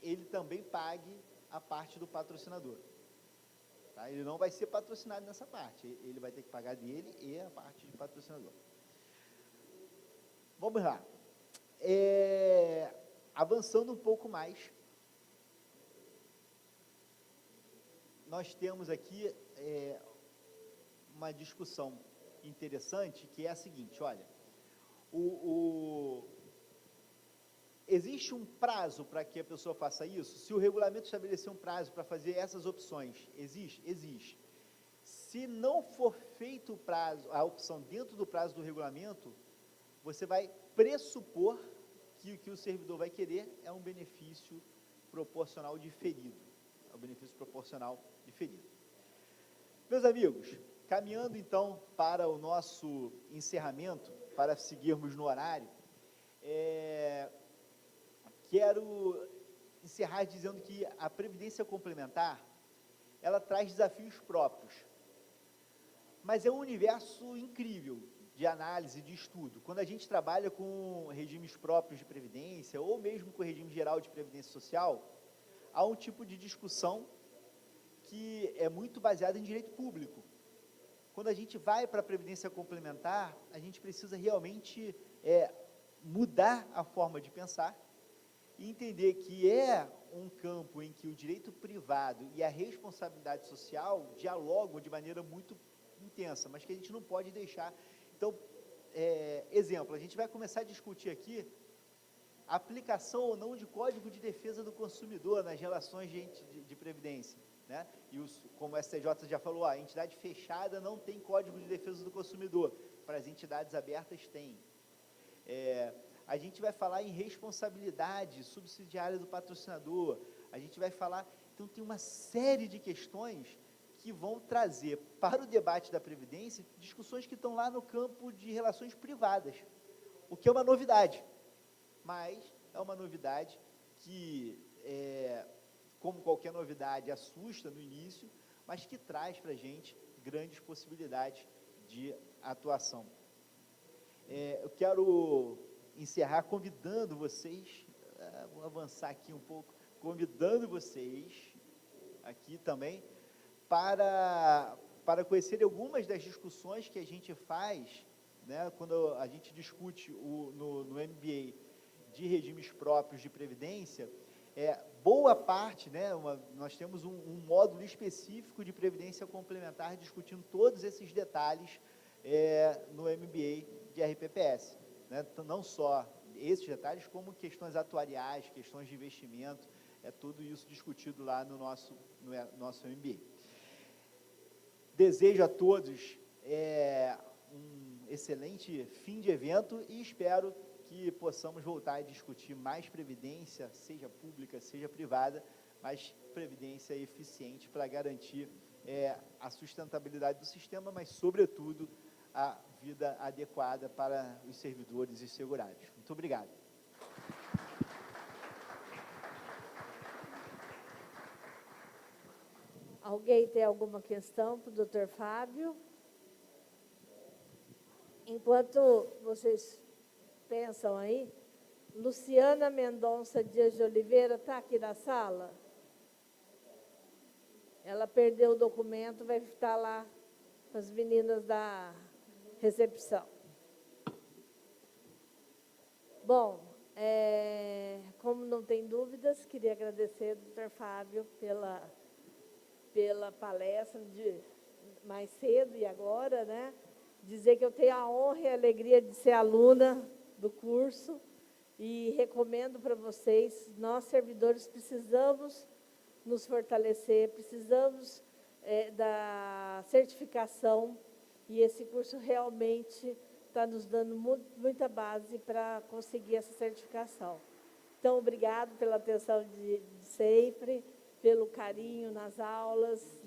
ele também pague a parte do patrocinador. Tá? Ele não vai ser patrocinado nessa parte, ele vai ter que pagar dele e a parte de patrocinador. Vamos lá. Avançando um pouco mais, nós temos aqui uma discussão interessante, que é a seguinte, olha, existe um prazo para que a pessoa faça isso? Se o regulamento estabelecer um prazo para fazer essas opções, existe? Existe. Se não for feito o prazo, a opção dentro do prazo do regulamento, você vai pressupor que o que o servidor vai querer é um benefício proporcional diferido. É um benefício proporcional diferido. Meus amigos, caminhando então para o nosso encerramento, para seguirmos no horário, quero encerrar dizendo que a Previdência Complementar, ela traz desafios próprios, mas é um universo incrível de análise, de estudo. Quando a gente trabalha com regimes próprios de Previdência, ou mesmo com o regime geral de Previdência Social, há um tipo de discussão que é muito baseada em direito público. Quando a gente vai para a Previdência Complementar, a gente precisa realmente mudar a forma de pensar e entender que é um campo em que o direito privado e a responsabilidade social dialogam de maneira muito intensa, mas que a gente não pode deixar. Então, exemplo, a gente vai começar a discutir aqui a aplicação ou não de Código de Defesa do Consumidor nas relações de previdência, né? E como o STJ já falou, a entidade fechada não tem Código de Defesa do Consumidor, para as entidades abertas tem. A gente vai falar em responsabilidade subsidiária do patrocinador, a gente vai falar, então tem uma série de questões que vão trazer para o debate da Previdência discussões que estão lá no campo de relações privadas, o que é uma novidade, mas é uma novidade que, como qualquer novidade, assusta no início, mas que traz para a gente grandes possibilidades de atuação. Eu quero encerrar convidando vocês, vou avançar aqui um pouco, convidando vocês aqui também, para conhecer algumas das discussões que a gente faz, né, quando a gente discute no MBA de regimes próprios de previdência, boa parte, né, nós temos um módulo específico de previdência complementar discutindo todos esses detalhes no MBA de RPPS, né, não só esses detalhes, como questões atuariais, questões de investimento, tudo isso discutido lá no no nosso MBA. Desejo a todos um excelente fim de evento e espero que possamos voltar a discutir mais previdência, seja pública, seja privada, mas previdência eficiente para garantir a sustentabilidade do sistema, mas, sobretudo, a vida adequada para os servidores e segurados. Muito obrigado. Alguém tem alguma questão para o doutor Fábio? Enquanto vocês pensam aí, Luciana Mendonça Dias de Oliveira está aqui na sala? Ela perdeu o documento, vai estar lá com as meninas da recepção. Bom, como não tem dúvidas, queria agradecer ao doutor Fábio pela palestra de mais cedo e agora, né? Dizer que eu tenho a honra e a alegria de ser aluna do curso e recomendo para vocês, nós servidores precisamos nos fortalecer, precisamos da certificação e esse curso realmente está nos dando muita base para conseguir essa certificação. Então, obrigado pela atenção de sempre, pelo carinho nas aulas,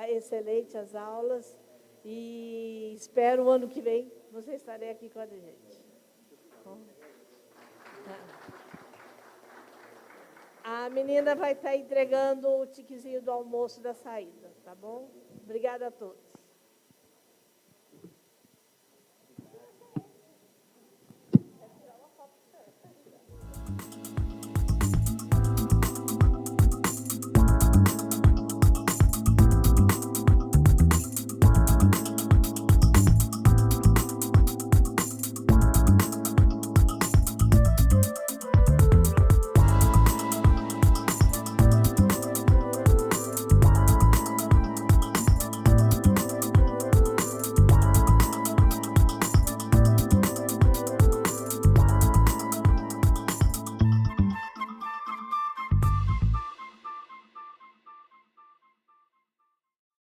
excelente as aulas, e espero o ano que vem vocês estarem aqui com a gente. A menina vai estar entregando o tiquezinho do almoço da saída, tá bom? Obrigada a todos.